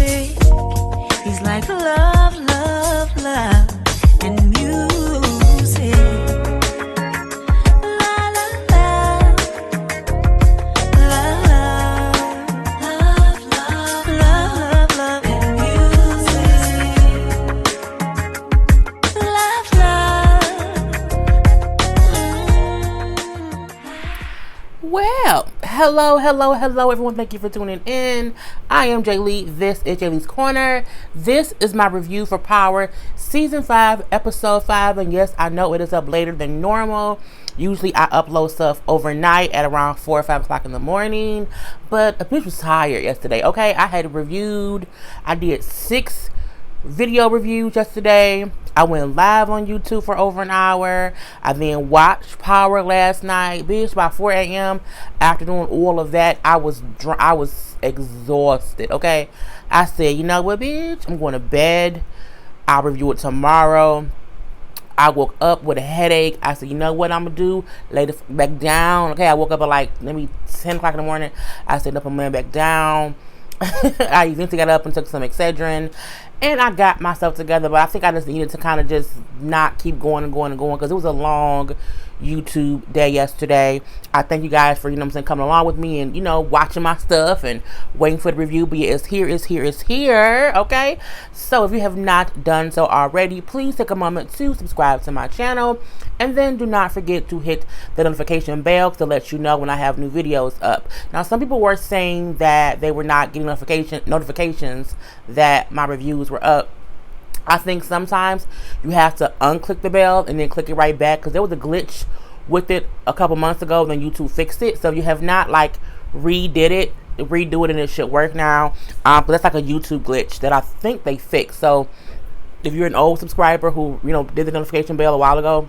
music. He's like love, love, love, and music. La la la, love, love, love, love, love, love, and music. Love, love. Well, hello, everyone. Thank you for tuning in. I am Jay Lee. This is Jay Lee's Corner. This is my review for Power Season 5, Episode 5. And yes, I know it is up later than normal. Usually I upload stuff overnight at around 4 or 5 o'clock in the morning. But a bitch was tired yesterday, okay? I had reviewed. I did 6 video reviews yesterday. I went live on YouTube for over an hour. I then watched Power last night, bitch, by 4 a.m. After doing all of that, I was exhausted, okay? I said, you know what, bitch? I'm going to bed. I'll review it tomorrow. I woke up with a headache. I said, you know what I'm going to do? Lay the back down. Okay, I woke up at like maybe 10 o'clock in the morning. I said, up and laying back down. I eventually got up and took some Excedrin. And I got myself together, but I think I just needed to kind of just not keep going because it was a long YouTube day yesterday. I thank you guys for, coming along with me and, watching my stuff and waiting for the review. But it's here, okay? So if you have not done so already, please take a moment to subscribe to my channel. And then do not forget to hit the notification bell to let you know when I have new videos up. Now, some people were saying that they were not getting notifications that my reviews were up. I think sometimes you have to unclick the bell and then click it right back, because there was a glitch with it a couple months ago. Then YouTube fixed it. So if you have not redo it and it should work now. But that's like a YouTube glitch that I think they fixed. So if you're an old subscriber who did the notification bell a while ago,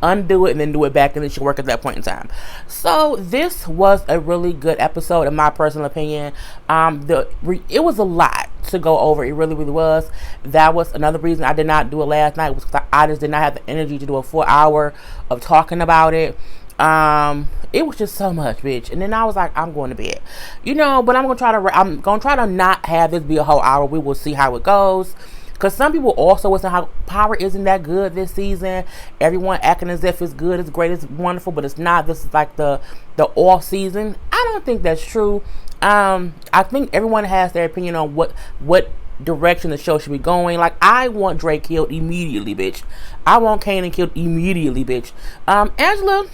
undo it and then do it back, and it should work at that point in time. So this was a really good episode in my personal opinion. It was a lot to go over. It really was. That was another reason I did not do it last night, was because I just did not have the energy to do a full hour of talking about it. It was just so much, bitch. And then I was like, I'm going to bed, but I'm gonna try to not have this be a whole hour. We will see how it goes. Because some people also was saying how Power isn't that good this season. Everyone acting as if it's good, it's great, it's wonderful, but it's not. This is like the off season. I don't think that's true. I think everyone has their opinion on what direction the show should be going. Like, I want Drake killed immediately, bitch. I want Kanan killed immediately, bitch. Angela,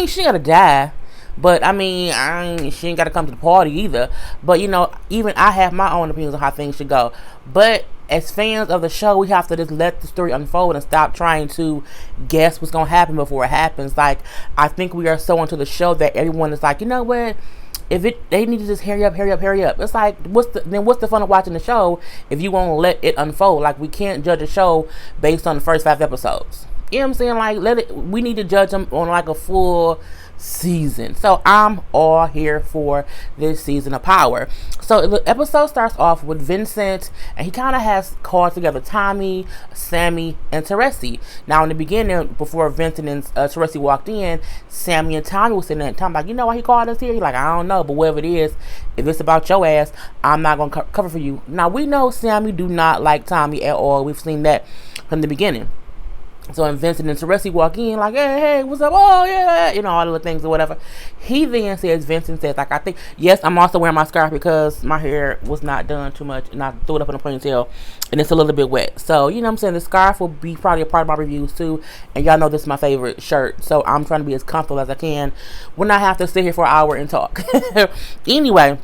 she gotta die. But, she ain't got to come to the party either. But, even I have my own opinions on how things should go. But as fans of the show, we have to just let the story unfold and stop trying to guess what's going to happen before it happens. Like, I think we are so into the show that everyone is like, you know what? They need to just hurry up. It's like, what's the fun of watching the show if you won't let it unfold? Like, we can't judge a show based on the first 5 episodes. You know what I'm saying? Like, we need to judge them on like a full season. So I'm all here for this season of Power. So the episode starts off with Vincent, and he kind of has called together Tommy, Sammy, and Teresi. Now in the beginning, before Vincent and Teresi walked in, Sammy and Tommy was sitting there, and Tommy like, you know why he called us here? He's like, I don't know, but whatever it is, if it's about your ass, I'm not gonna cover for you. Now we know Sammy do not like Tommy at all. We've seen that from the beginning. So when Vincent and Teresi walk in, like, hey, what's up? Oh, yeah, all the things or whatever. Vincent says, like, I think, yes, I'm also wearing my scarf because my hair was not done too much, and I threw it up in a ponytail, and it's a little bit wet. So, the scarf will be probably a part of my reviews, too, and y'all know this is my favorite shirt, so I'm trying to be as comfortable as I can when I have to sit here for an hour and talk. Anyway.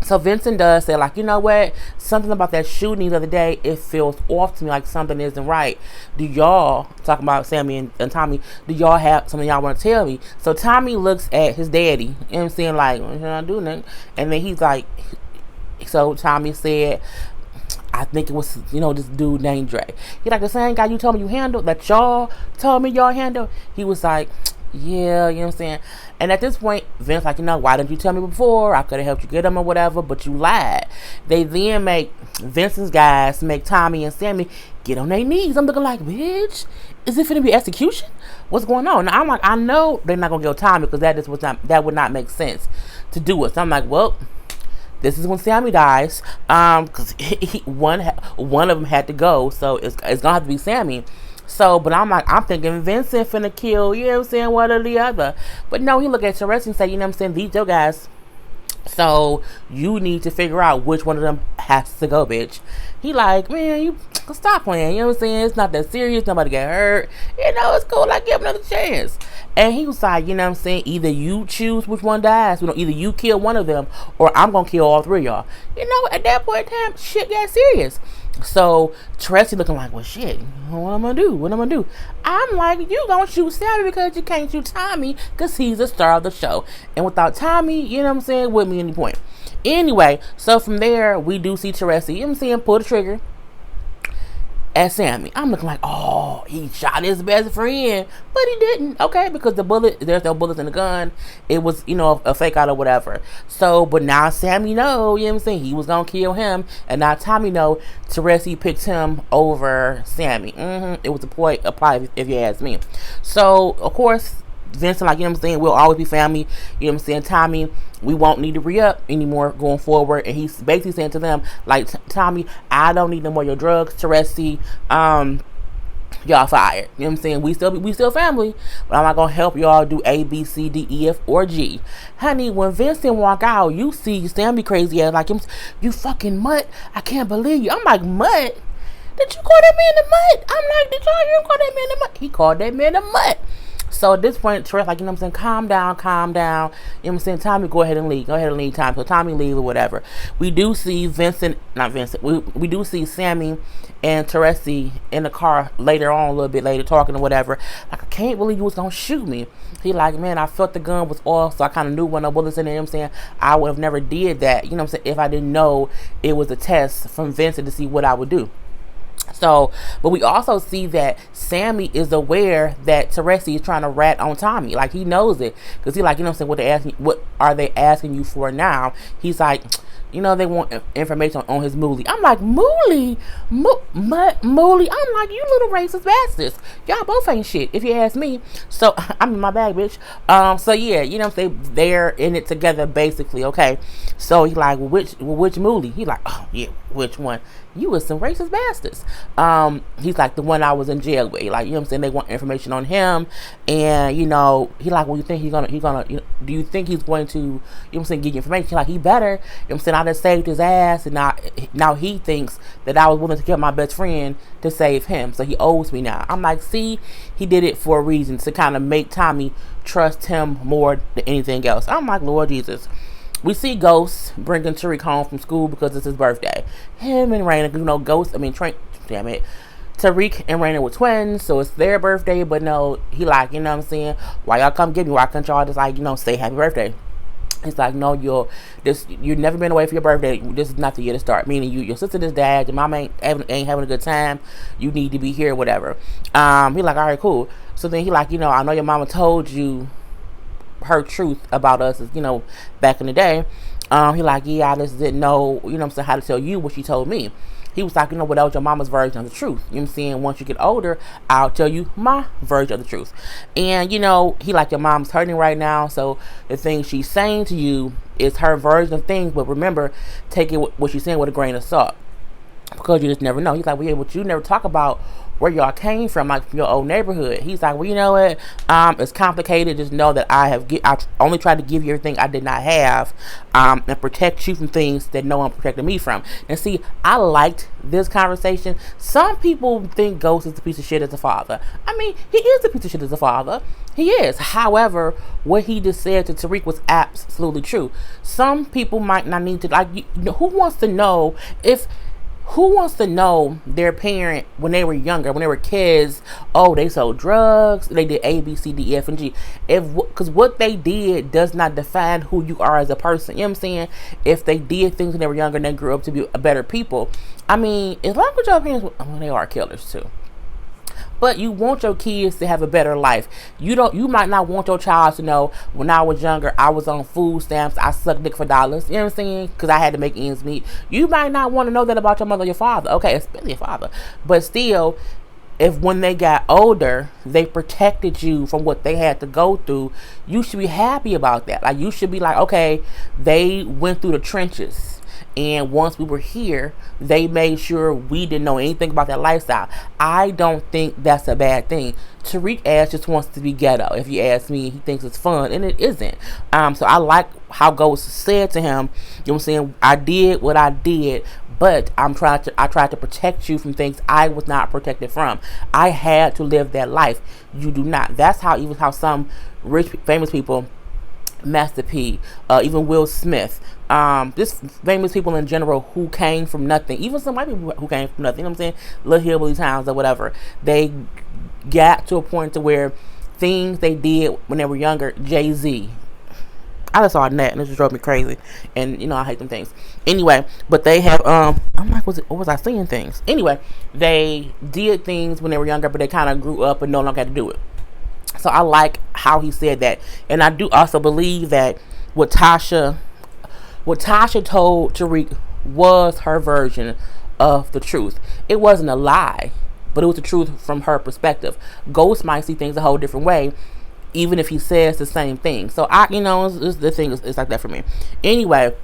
So Vincent does say, like, you know what? Something about that shooting the other day, it feels off to me, like something isn't right. Do y'all, talking about Sammy and Tommy, do y'all have something y'all want to tell me? So Tommy looks at his daddy, you know what I'm saying, like, what should I do next? And then he's like, so Tommy said, I think it was, this dude named Dre. He's like, the same guy you told me you handled, that y'all told me y'all handled? He was like, yeah, you know what I'm saying? And at this point, Vince like, why didn't you tell me before? I could have helped you get him or whatever, but you lied. They then make Vincent's guys make Tommy and Sammy get on their knees. I'm looking like, bitch, is it finna be execution? What's going on? Now I'm like, I know they're not gonna kill Tommy because that would not make sense to do it. So I'm like, well, This is when Sammy dies. Because one of them had to go, so it's gonna have to be Sammy. So, but I'm thinking Vincent finna kill, you know what I'm saying, one or the other. But no, he look at Teresa and say, you know what I'm saying, these your guys. So you need to figure out which one of them has to go, bitch. He like, man, you stop playing. You know what I'm saying? It's not that serious. Nobody get hurt. You know, it's cool. Like, give him another chance. And he was like, you know what I'm saying? Either you choose which one dies. You know, either you kill one of them, or I'm gonna kill all three of y'all. You know, at that point in time, shit got serious. So Tracy looking like, well, shit, what am I gonna do? What am I gonna do? I'm like, you gonna shoot Sammy because you can't shoot Tommy because he's the star of the show. And without Tommy, you know what I'm saying, wouldn't be any point. Anyway, so from there, we do see Tracy, you know what I'm saying, pull the trigger at Sammy. I'm looking like, oh, he shot his best friend, but he didn't. Okay, because there's no bullets in the gun. It was, you know, a fake out or whatever. So, but now Sammy know, you know what I'm saying, he was gonna kill him, and now Tommy know Teresi picked him over Sammy. It was a point applied if you ask me. So, of course, Vincent, like, you know what I'm saying, we'll always be family. You know what I'm saying, Tommy, we won't need to re-up anymore going forward. And he's basically saying to them, like, Tommy, I don't need no more of your drugs. Teresi, y'all fired. You know what I'm saying? We still family, but I'm not gonna help y'all do A, B, C, D, E, F, or G. Honey, when Vincent walk out, you see Sammy crazy ass like him. You fucking mutt. I can't believe you. I'm like, mutt? Did you call that man a mutt? I'm like, did y'all hear him call that man a mutt? He called that man a mutt. So at this point, Tress, like, you know what I'm saying, calm down. You know what I'm saying, Tommy, go ahead and leave. Tommy. So Tommy leave or whatever. We do see we do see Sammy and Teresi in the car later on, a little bit later, talking or whatever. Like, I can't believe you was gonna shoot me. He like, man, I felt the gun was off, so I kind of knew when no bullets in there. You know what I'm saying, I would have never did that, you know what I'm saying, if I didn't know it was a test from Vincent to see what I would do. So, but we also see that Sammy is aware that Teresi is trying to rat on Tommy. Like, he knows it. Because he like, you know what I'm saying, what are they asking you for now? He's like, you know, they want information on his moolie. I'm like, moolie? Moolie? I'm like, you little racist bastards. Y'all both ain't shit, if you ask me. So, I'm in my bag, bitch. So yeah, you know what I'm saying, they're in it together, basically, okay? So, he like, which moolie? He like, oh, yeah, which one? You was some racist bastards. He's like, the one I was in jail with. Like, you know what I'm saying, they want information on him. And, you know, he like, well, you think he's gonna, you know, do you think he's going to, you know what I'm saying, give you information? Like, he better, you know what I'm saying, I just saved his ass, and now he thinks that I was willing to kill my best friend to save him, so he owes me now. I'm like, see, he did it for a reason, to kind of make Tommy trust him more than anything else. I'm like, Lord Jesus. We see Ghost bringing Tariq home from school because it's his birthday. Him and Raina, you know, Tariq and Raina were twins, so it's their birthday, but no, he like, you know what I'm saying, why y'all come get me? Why can't y'all just, like, you know, say happy birthday? It's like, no, you've never been away for your birthday. This is not the year to start. Meaning, your sister just died. Your mama ain't having a good time. You need to be here, whatever. He like, all right, cool. So then he like, you know, I know your mama told you her truth about us, you know, back in the day. He like, yeah, I just didn't know, you know what I'm saying, how to tell you what she told me. He was like, you know what, that was your mama's version of the truth. You know what I'm saying? Once you get older, I'll tell you my version of the truth. And, you know, he like, your mom's hurting right now, so the thing she's saying to you is her version of things, but remember, take it what she's saying with a grain of salt, because you just never know. He's like, well, yeah, but you never talk about where y'all came from, like from your old neighborhood. He's like, well, you know what, it's complicated. Just know that I only tried to give you everything I did not have, and protect you from things that no one protected me from. And see, I liked this conversation. Some people think Ghost is a piece of shit as a father. I mean, he is a piece of shit as a father. He is. However, what he just said to Tariq was absolutely true. Some people might not need to, like, who wants to know their parent when they were younger, when they were kids? Oh, they sold drugs, they did A, B, C, D, E, F, and G. Because what they did does not define who you are as a person. You know what I'm saying? If they did things when they were younger and they grew up to be a better people, I mean, as long as your parents, they are killers too. But you want your kids to have a better life. You might not want your child to know, when I was younger, I was on food stamps, I sucked dick for dollars. You know what I'm saying? Because I had to make ends meet. You might not want to know that about your mother or your father. Okay, especially your father. But still, if when they got older, they protected you from what they had to go through, you should be happy about that. Like, you should be like, okay, they went through the trenches. And once we were here, they made sure we didn't know anything about that lifestyle. I don't think that's a bad thing. Tariq Ash just wants to be ghetto. If you ask me, he thinks it's fun, and it isn't. So I like how Ghost said to him, you know what I'm saying, I did what I did, but I tried to protect you from things I was not protected from. I had to live that life. You do not. That's how some rich, famous people, Master P, even Will Smith, just famous people in general who came from nothing, even some white people who came from nothing, you know what I'm saying, little hillbilly towns or whatever, they got to a point to where things they did when they were younger, Jay-Z, I just saw that and it just drove me crazy, and you know I hate them things. Anyway, but they have I'm like, what was I saying things? Anyway, they did things when they were younger, but they kind of grew up and no longer had to do it. So I like how he said that, and I do also believe that what Tasha told Tariq was her version of the truth. It wasn't a lie, but it was the truth from her perspective. Ghost might see things a whole different way, even if he says the same thing. So the thing is like that for me. Anyway,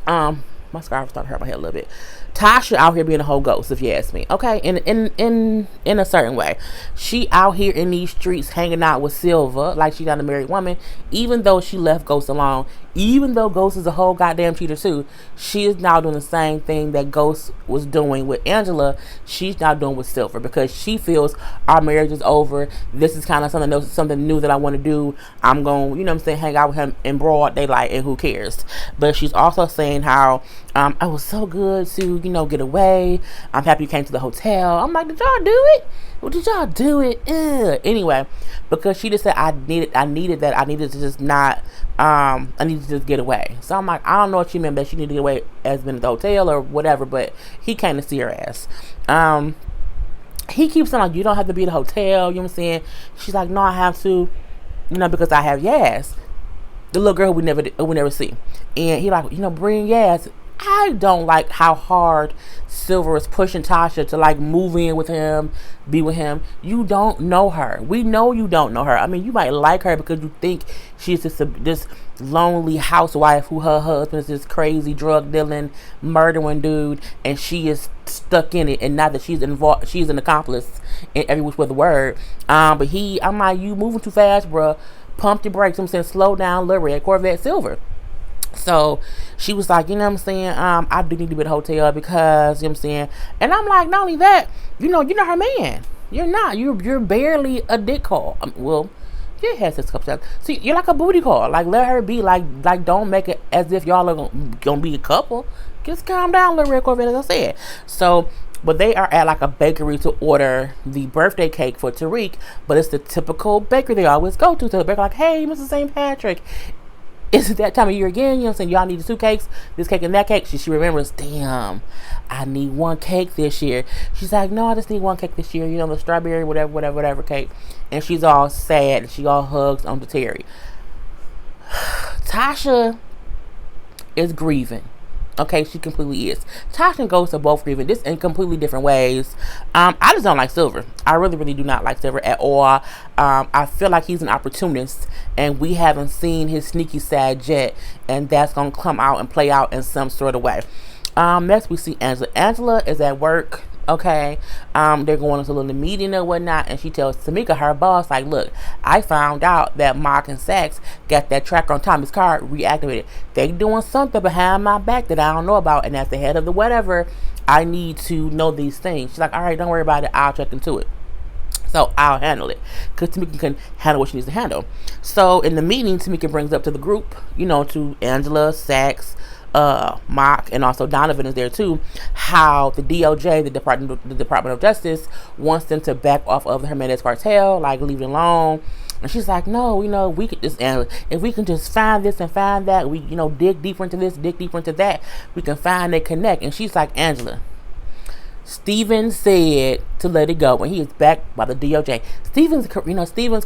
my scarf started to hurt my head a little bit. Tasha out here being a whole ghost, if you ask me. Okay, in a certain way, she out here in these streets hanging out with Silva like she's not a married woman, even though she left Ghost alone. Even though Ghost is a whole goddamn cheater too, she is now doing the same thing that Ghost was doing with Angela. She's now doing with Silver because she feels our marriage is over. This is kind of something new that I want to do. I'm going, you know what I'm saying, hang out with him in broad daylight, and who cares? But she's also saying how I was so good to, get away. I'm happy you came to the hotel. I'm like, did y'all do it? Well, did y'all do it? Ugh. Anyway, because she just said I needed that. I needed to just not. I needed to just get away. So I'm like, I don't know what she meant that she needed to get away as been at the hotel or whatever. But he came to see her ass. He keeps saying like, you don't have to be at the hotel. You know what I'm saying? She's like, no, I have to. Because I have Yaz, the little girl we never see. And he like, bring Yaz. I don't like how hard Silver is pushing Tasha to like move in with him, be with him. You don't know her. We know you don't know her. I mean, you might like her because you think she's just this lonely housewife who her husband is this crazy drug dealing, murdering dude, and she is stuck in it. And not that she's involved, she's an accomplice in every which way the word. But I'm like, you moving too fast, bruh. Pump your brakes. I'm saying, slow down, little red Corvette Silver. So she was like, you know what I'm saying, I do need to be at a hotel because, you know what I'm saying, and I'm like, not only that, you're not her man. You're not. You're barely a dick call. Well, yeah, it has this couple times. See, you're like a booty call. Like, let her be. Like, don't make it as if y'all are gonna be a couple. Just calm down, little red Corvette, as I said. So, but they are at like a bakery to order the birthday cake for Tariq, but it's the typical bakery they always go to. So the baker like, hey, Mr. St. Patrick, is it that time of year again? You know what I'm saying? Y'all need the two cakes, this cake and that cake. She remembers, damn, I need one cake this year. She's like, no, I just need one cake this year. The strawberry, whatever cake. And she's all sad. She all hugs onto Terry. Tasha is grieving. Okay, she completely is. Tasha and Ghost are both grieving, this in completely different ways. I just don't like Silver. I really do not like Silver at all. I feel like he's an opportunist, and we haven't seen his sneaky side yet, and that's gonna come out and play out in some sort of way. Next we see Angela. Angela is at work. Okay, they're going to a little meeting or whatnot, and she tells Tamika, her boss, like, look, I found out that Mark and Sachs got that tracker on Tommy's car reactivated. They doing something behind my back that I don't know about, and as the head of the whatever, I need to know these things. She's like, all right, don't worry about it, I'll check into it. So I'll handle it, because Tamika can handle what she needs to handle. So in the meeting, Tamika brings up to the group, to Angela, Sachs, Mock, and also Donovan is there too, how the DOJ, the Department of Justice, wants them to back off of the Jimenez cartel, like leave it alone. And she's like, no, we could just, if we can just find this and find that, we, dig deeper into this, dig deeper into that, we can find and connect. And she's like, Angela, Steven said to let it go when he is backed by the DOJ. Steven's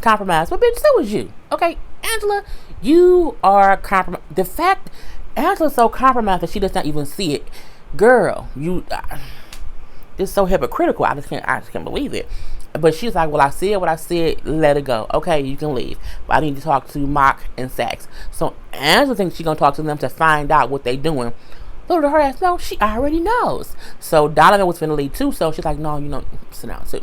compromised, but bitch, so is you. Okay, Angela, you are compromised. The fact Angela's so compromised that she does not even see it. Girl, This is so hypocritical. I just can't believe it. But she's like, well, I said what I said. Let it go. Okay, you can leave. But I need to talk to Mock and Sax. So Angela thinks she's going to talk to them to find out what they doing. Little to her ass, no, she already knows. So Donovan was finna leave too. So she's like, no, sit down too.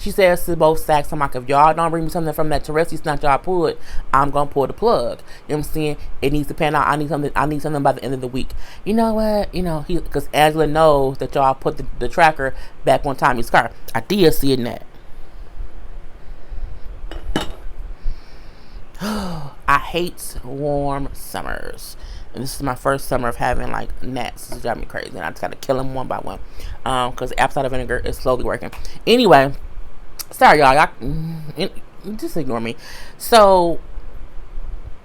She says to both Sax and Mock, if y'all don't bring me something from that Teresi stunt y'all pulled, I'm gonna pull the plug. You know what I'm saying? It needs to pan out. I need something by the end of the week. You know what? Because Angela knows that y'all put the tracker back on Tommy's car. I did see it in that. I hate warm summers. And this is my first summer of having like gnats. This is driving me crazy. And I just gotta kill them one by one. Because apple cider vinegar is slowly working. Anyway. Sorry, y'all. Just ignore me. So,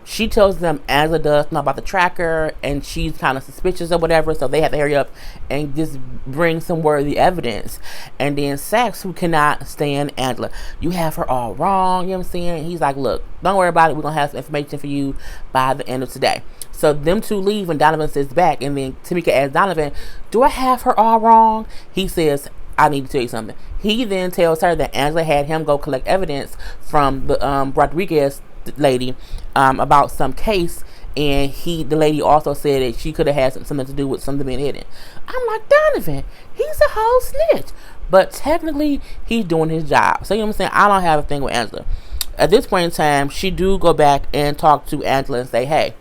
she tells them Angela does know about the tracker, and she's kind of suspicious or whatever, so they have to hurry up and just bring some worthy evidence. And then Sax, who cannot stand Angela, you have her all wrong, you know what I'm saying? He's like, look, don't worry about it. We're going to have some information for you by the end of today. So, them two leave, and Donovan sits back, and then Tamika asks Donovan, do I have her all wrong? He says, I need to tell you something. He then tells her that Angela had him go collect evidence from the Rodriguez lady about some case, and the lady also said that she could have had something to do with something being hidden. I'm like, Donovan, he's a whole snitch. But technically, he's doing his job. So, you know what I'm saying? I don't have a thing with Angela. At this point in time, she do go back and talk to Angela and say, hey,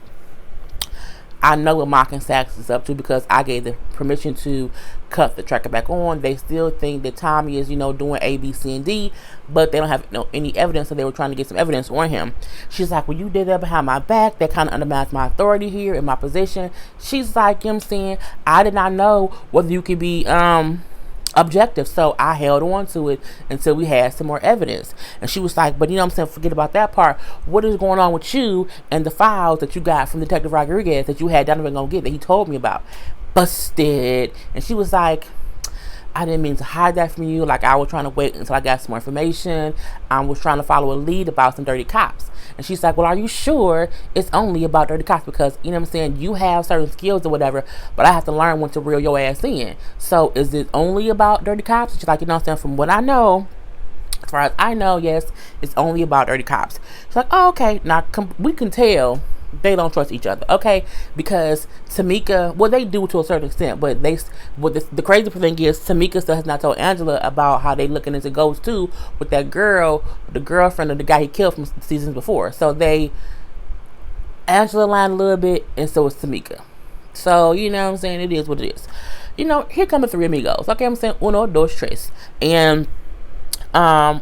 I know what Mock and Sax is up to because I gave the permission to cut the tracker back on. They still think that Tommy is, doing A, B, C, and D, but they don't have any evidence, so they were trying to get some evidence on him. She's like, well, you did that behind my back. That kind of undermines my authority here in my position. She's like, you know what I'm saying? I did not know whether you could be, objective, so I held on to it until we had some more evidence. And she was like, but you know what I'm saying, forget about that part. What is going on with you and the files that you got from Detective Rodriguez that you had Donovan gonna get that he told me about? Busted. And she was like, I didn't mean to hide that from you. Like, I was trying to wait until I got some more information. I was trying to follow a lead about some dirty cops. And she's like, well, are you sure it's only about dirty cops? Because, you know what I'm saying, you have certain skills or whatever, but I have to learn when to reel your ass in. So, is it only about dirty cops? And she's like, you know what I'm saying, from what I know, as far as I know, yes, it's only about dirty cops. She's like, oh, okay. Now, we can tell they don't trust each other, okay? Because Tamika, well, they do to a certain extent, but the crazy thing is Tamika still has not told Angela about how they looking into Ghost 2 with that girl, the girlfriend of the guy he killed from seasons before. So Angela lied a little bit, and so is Tamika. So, you know what I'm saying? It is what it is. Here come the three amigos. Okay, I'm saying uno, dos, tres. And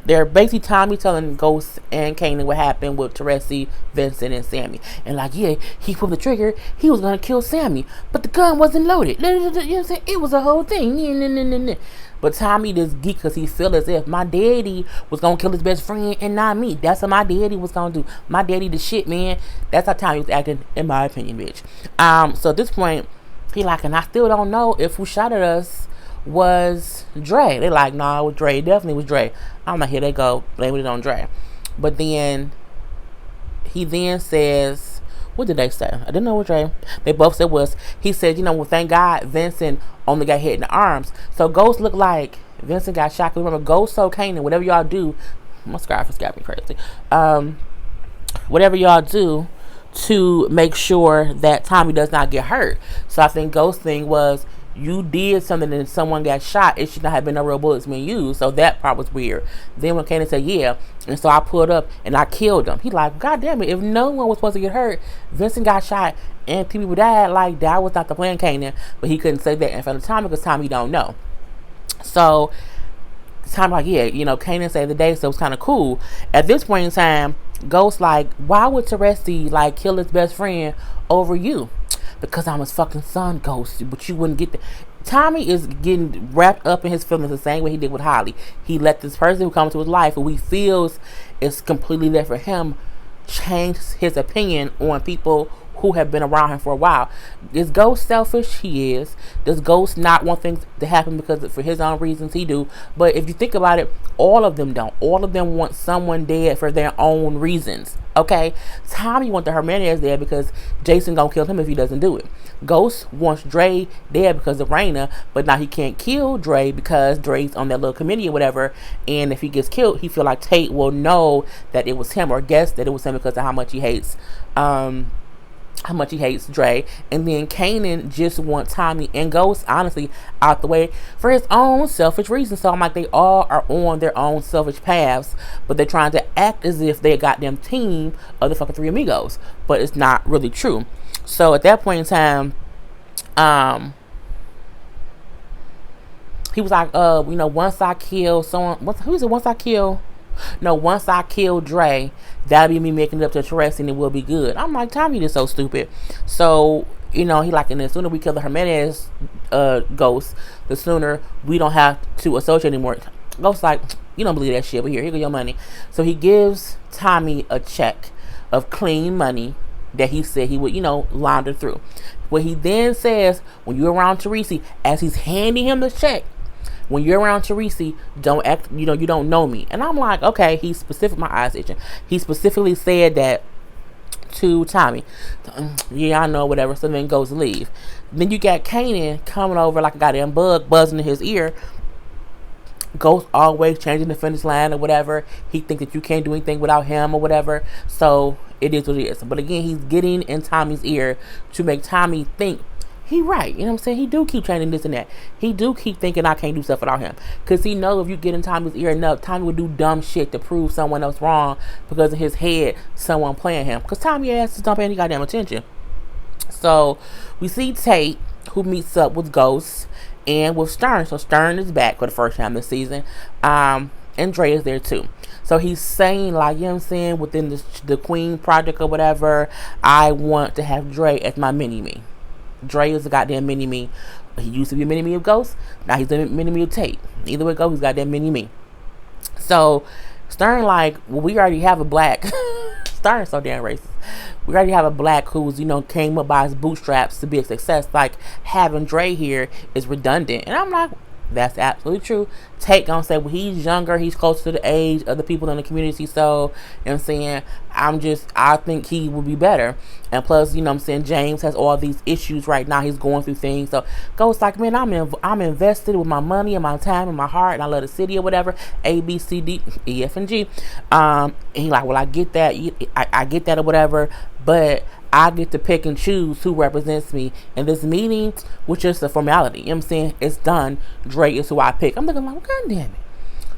they're basically Tommy telling Ghost and Kanan what happened with Teresi, Vincent, and Sammy. And like, yeah, he pulled the trigger. He was going to kill Sammy. But the gun wasn't loaded. You know what I'm saying? It was a whole thing. But Tommy this geek because he feel as if my daddy was going to kill his best friend and not me. That's what my daddy was going to do. My daddy the shit, man. That's how Tommy was acting, in my opinion, bitch. So at this point, he like, and I still don't know if who shot at us was Dre. They like, nah, it was Dre. It definitely was Dre. I'm like, here they go, blaming it on Dre. But then he then says, what did they say? I didn't know what Dre. They both said was, he said, well, thank God Vincent only got hit in the arms. So Ghost looked like Vincent got shot. Remember, Ghost told Kanan, whatever y'all do, my scarf has got me crazy. Whatever y'all do to make sure that Tommy does not get hurt. So I think Ghost thing was, you did something and someone got shot, it should not have been no real bullets being used. So that part was weird. Then when Kanan said, yeah, and so I pulled up and I killed him. He like, God damn it, if no one was supposed to get hurt, Vincent got shot and two people died, like that was not the plan, Kanan. But he couldn't say that in front of Tommy because Tommy don't know. So Tommy like, yeah, Kanan saved the day, so it was kind of cool. At this point in time, Ghost like, why would Teresi like kill his best friend over you? Because I'm his fucking son, Ghost. But you wouldn't get that. Tommy is getting wrapped up in his feelings the same way he did with Holly. He let this person who comes to his life, who he feels is completely there for him, change his opinion on people who have been around him for a while. Is Ghost selfish? He is. Does Ghost not want things to happen because for his own reasons? He do. But if you think about it, all of them don't. All of them want someone dead for their own reasons. Okay? Tommy wants the Jimenez dead because Jason gonna kill him if he doesn't do it. Ghost wants Dre dead because of Raina, but now he can't kill Dre because Dre's on that little committee or whatever. And if he gets killed, he feel like Tate will know that it was him or guess that it was him because of how much he hates Dre. And then Kanan just wants Tommy and Ghost, honestly, out the way for his own selfish reasons. So I'm like, they all are on their own selfish paths, but they're trying to act as if they a goddamn team of the fucking Three Amigos, but it's not really true. So at that point in time, he was like, once I kill someone, once I kill Dre, that'll be me making it up to Teresa and it will be good. I'm like, Tommy is so stupid. So, he like, and the sooner we kill the Jimenez ghost, the sooner we don't have to associate anymore. Ghost's like, you don't believe that shit, but here go your money. So he gives Tommy a check of clean money that he said he would, launder through. What he then says, when you're around Teresa, as he's handing him the check, when you're around Teresa, don't act, you don't know me. And I'm like, okay, he's specific, my eyes itching. He specifically said that to Tommy. Yeah, I know, whatever. So then goes to leave. Then you got Kanan coming over like a goddamn bug buzzing in his ear. Ghost always changing the finish line or whatever. He thinks that you can't do anything without him or whatever. So it is what it is. But again, he's getting in Tommy's ear to make Tommy think he right. You know what I'm saying? He do keep changing this and that. He do keep thinking I can't do stuff without him. Because he knows if you get in Tommy's ear enough, Tommy will do dumb shit to prove someone else wrong because in his head, someone playing him. Because Tommy ass is not paying any goddamn attention. So we see Tate, who meets up with Ghost and with Stern. So Stern is back for the first time this season. And Dre is there too. So he's saying, like, you know what I'm saying, within the Queen Project or whatever, I want to have Dre as my mini-me. Dre is a goddamn mini-me. He used to be a mini-me of Ghost. Now he's a mini-me of Tate. Either way it goes, he's goddamn mini-me. So Stern like, well, we already have a black. Stern's so damn racist. We already have a black who's, came up by his bootstraps to be a success. Like, having Dre here is redundant. And I'm like, that's absolutely true. Tate gonna say, well, he's younger, he's closer to the age of the people in the community, so, you know what I'm saying, I think he will be better. And plus, you know what I'm saying, James has all these issues right now, he's going through things, so Ghost like, man, I'm invested with my money and my time and my heart, and I love the city or whatever, A, B, C, D, E, F, and G. And he like, well, I get that, I get that or whatever, but I get to pick and choose who represents me. And this meeting was just a formality. You know what I'm saying? It's done. Dre is who I pick. I'm looking like, well, God damn it.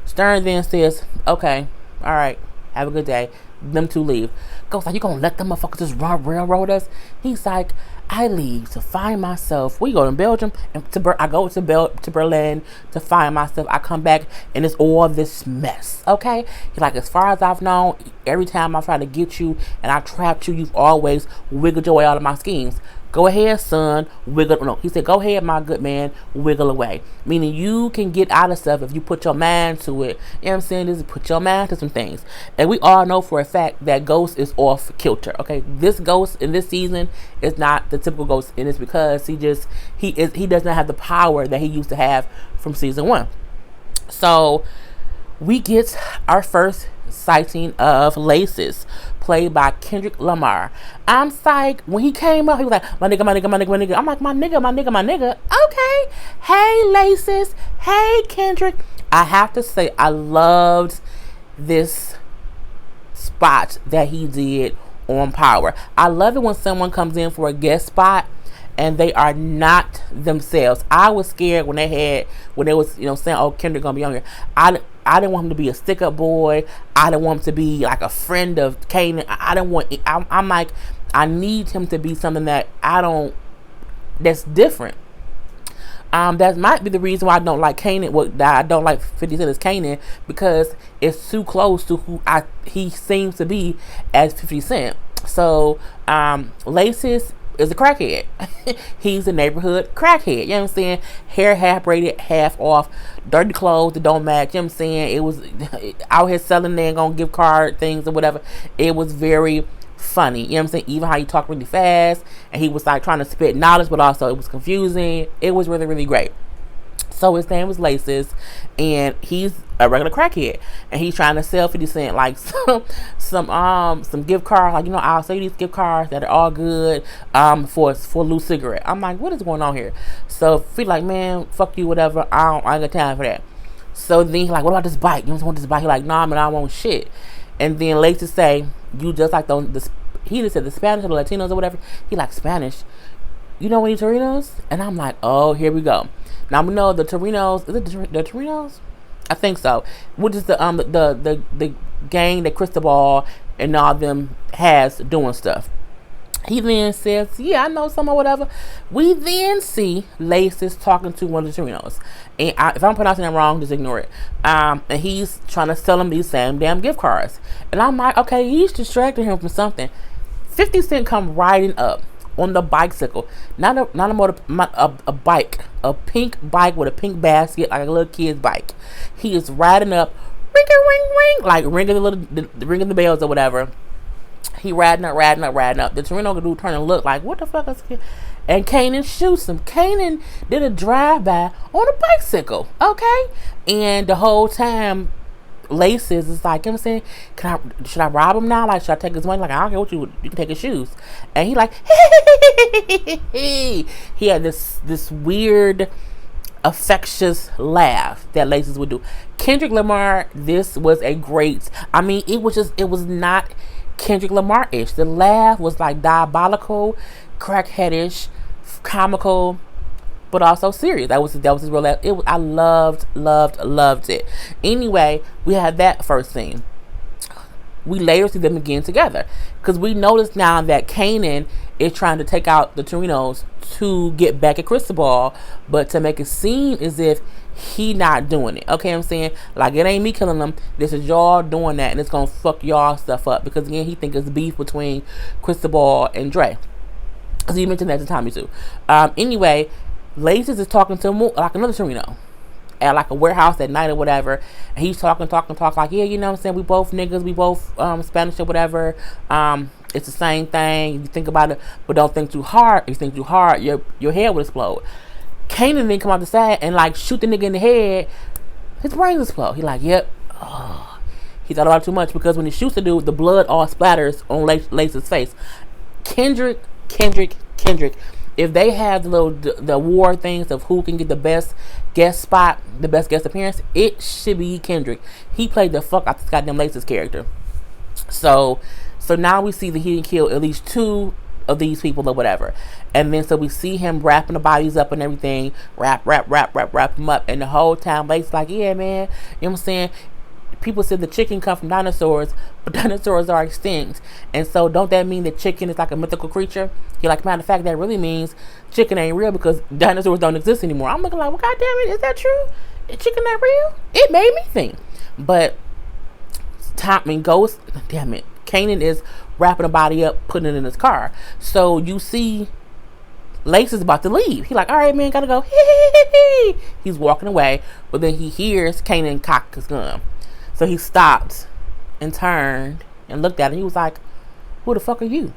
Stern then says, okay, all right, have a good day. Them two leave. Goes like, you gonna let them motherfuckers just railroad us? He's like, I leave to find myself. We go to Belgium and I go to Berlin to find myself. I come back and it's all this mess. Okay? He's like, as far as I've known, every time I try to get you and I trapped you, you've always wiggled your way out of my schemes. Go ahead, son, wiggle. No, he said, go ahead, my good man, wiggle away. Meaning you can get out of stuff if you put your mind to it. You know what I'm saying? This is put your mind to some things. And we all know for a fact that Ghost is off kilter. Okay, this Ghost in this season is not the typical Ghost, and it's because he does not have the power that he used to have from season 1. So we get our first sighting of Laces, played by Kendrick Lamar. I'm psyched. When he came up, he was like, my nigga, my nigga, my nigga, my nigga. I'm like, my nigga, my nigga, my nigga. Okay. Hey, Laces. Hey, Kendrick. I have to say, I loved this spot that he did on Power. I love it when someone comes in for a guest spot and they are not themselves. I was scared when they was, saying, oh, Kendrick gonna be on here. I didn't want him to be a stick-up boy. I didn't want him to be like a friend of Kanan. I'm like, I need him to be something that's different. That might be the reason why I don't like Kanan. I don't like 50 Cent as Kanan, because it's too close to who he seems to be as 50 Cent. So, Laces is a crackhead. He's a neighborhood crackhead. You know what I'm saying? Hair half braided, half off, dirty clothes that don't match. You know what I'm saying? It was out here selling, they ain't gonna give card things or whatever. It was very funny. You know what I'm saying? Even how he talked really fast, and he was like trying to spit knowledge, but also it was confusing. It was really, really great. So his name was Laces, and he's a regular crackhead, and he's trying to sell 50 Cent like some gift cards, like, you know, I'll sell you these gift cards that are all good for a loose cigarette. I'm like, what is going on here? So feel like, man, fuck you, whatever. I ain't got time for that. So then he's like, what about this bike? You don't want this bike? He's like, nah, man, I don't want shit. And then Laces say, you just like he just said the Spanish or the Latinos or whatever. He like, Spanish? You know any Torinos? And I'm like, oh, here we go. Now we know the Torinos. Is it the Torinos? I think so. Which is the gang that Cristobal and all them has doing stuff. He then says, yeah, I know some or whatever. We then see Laces talking to one of the Torinos. And if I'm pronouncing that wrong, just ignore it. And he's trying to sell him these same damn gift cards. And I'm like, okay, he's distracting him from something. 50 Cent come riding up on the bicycle. Not a bike. A pink bike with a pink basket, like a little kid's bike. He is riding up, ring, like ringing the bells or whatever. He riding up. The Torino dude turn and look like, what the fuck is this? And Kanan shoots him. Kanan did a drive-by on a bicycle, okay? And the whole time, Laces is like, you know what I'm saying? Should I rob him now? Like, should I take his money? Like, I don't care what you can take his shoes. And he like, he had this weird, affectious laugh that Laces would do. Kendrick Lamar, this was a great, I mean, it was not Kendrick Lamar-ish. The laugh was like diabolical, crackheadish, comical, but also serious. That was his real laugh. I loved it. Anyway, we had that first scene. We later see them again together, because we notice now that Kanan is trying to take out the Torinos to get back at Cristobal, but to make it seem as if he not doing it. Okay, I'm saying, like, it ain't me killing them. This is y'all doing that, and it's gonna fuck y'all stuff up, because again, he think it's beef between Cristobal and Dre, because he mentioned that to Tommy too. Anyway, Laces is talking to him like another Torino at like a warehouse at night or whatever, and he's talking like, yeah, you know what I'm saying, we both niggas, we both Spanish or whatever, it's the same thing. You think about it, but don't think too hard. If you think too hard, your head will explode. Kanan then come out the side and like shoot the nigga in the head. His brains explode. He like, yep. Oh. He thought about it too much, because when he shoots the dude, the blood all splatters on Lace's face. Kendrick. If they have the war things of who can get the best guest spot, the best guest appearance, it should be Kendrick. He played the fuck out this goddamn Lace's character. So now we see that he didn't kill at least 2 of these people or whatever. And then so we see him wrapping the bodies up and everything. Wrap them up. And the whole time Lace's like, yeah, man, you know what I'm saying? People said the chicken come from dinosaurs, but dinosaurs are extinct. And so don't that mean that chicken is like a mythical creature? You're like, matter of fact, that really means chicken ain't real, because dinosaurs don't exist anymore. I'm looking like, well, goddamn it, is that true? Is chicken not real? It made me think. But damn it, Kanan is wrapping a body up, putting it in his car. So you see Lace is about to leave. He like, all right, man, gotta go. He's walking away, but then he hears Kanan cock his gun. So he stopped and turned and looked at him. He was like, who the fuck are you?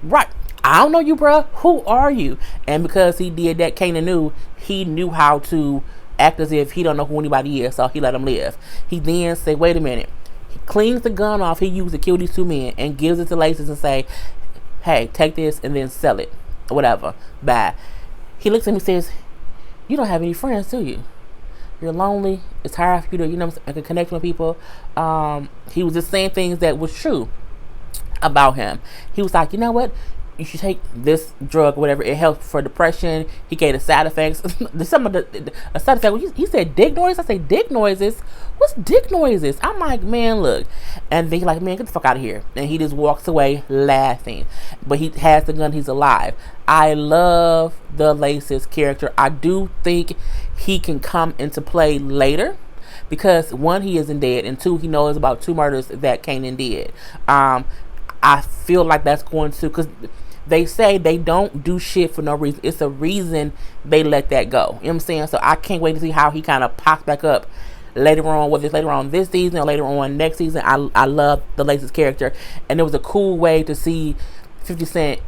Right. I don't know you, bruh. Who are you? And because he did that, Kanan knew how to act as if he don't know who anybody is, so he let him live. He then said, wait a minute. He cleans the gun off he used to kill these 2 men and gives it to Laces and say, hey, take this and then sell it. Or whatever. Bye. He looks at me and says, you don't have any friends, do you? You're lonely. It's hard for you to, you know, I can connect with people. He was just saying things that was true about him. He was like, you know what? You should take this drug or whatever. It helps for depression. He gave the side effects. A side effect. He said dick noise. I say dick noises. What's dick noises? I'm like, man, look. And then he's like, man, get the fuck out of here. And he just walks away laughing. But he has the gun. He's alive. I love the Laces character. I do think he can come into play later, because 1, he isn't dead, and 2, he knows about 2 murders that Kanan did. I feel like that's going to, because they say they don't do shit for no reason. It's a reason they let that go. You know what I'm saying? So I can't wait to see how he kind of pops back up later on, whether it's later on this season or later on next season. I love the Lace's character, and it was a cool way to see 50 Cent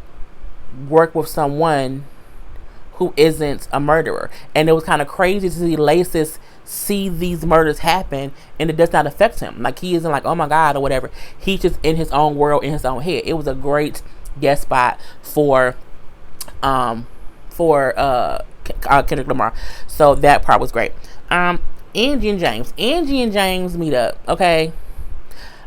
work with someone who isn't a murderer. And it was kind of crazy to see Laces see these murders happen, and it does not affect him. Like, he isn't like, oh my God, or whatever. He's just in his own world, in his own head. It was a great guest spot for Kendrick Lamar. So that part was great. Angie and James meet up. Okay,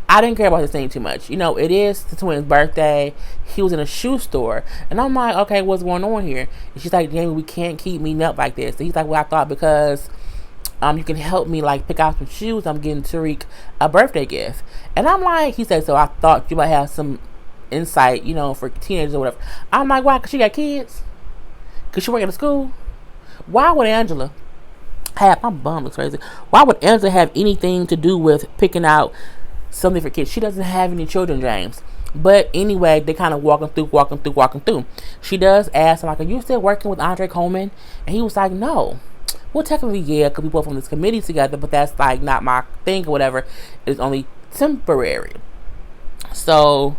I didn't care about this thing too much. You know, it is the twins' birthday. He was in a shoe store, and I'm like, okay, what's going on here? And she's like, Jamie, we can't keep meeting up like this. And he's like, well, I thought because you can help me like pick out some shoes, I'm getting Tariq a birthday gift. And I'm like, he said, so I thought you might have some insight, you know, for teenagers or whatever. I'm like, why? Cause she got kids? Cause she work at a school? Why would Angela have, my bum looks crazy. Why would Angela have anything to do with picking out something for kids? She doesn't have any children, James. But anyway, they kind of walking through. She does ask him, like, are you still working with Andre Coleman? And he was like, no. Well, technically, yeah, because we both on this committee together, but that's like not my thing or whatever. It's only temporary. So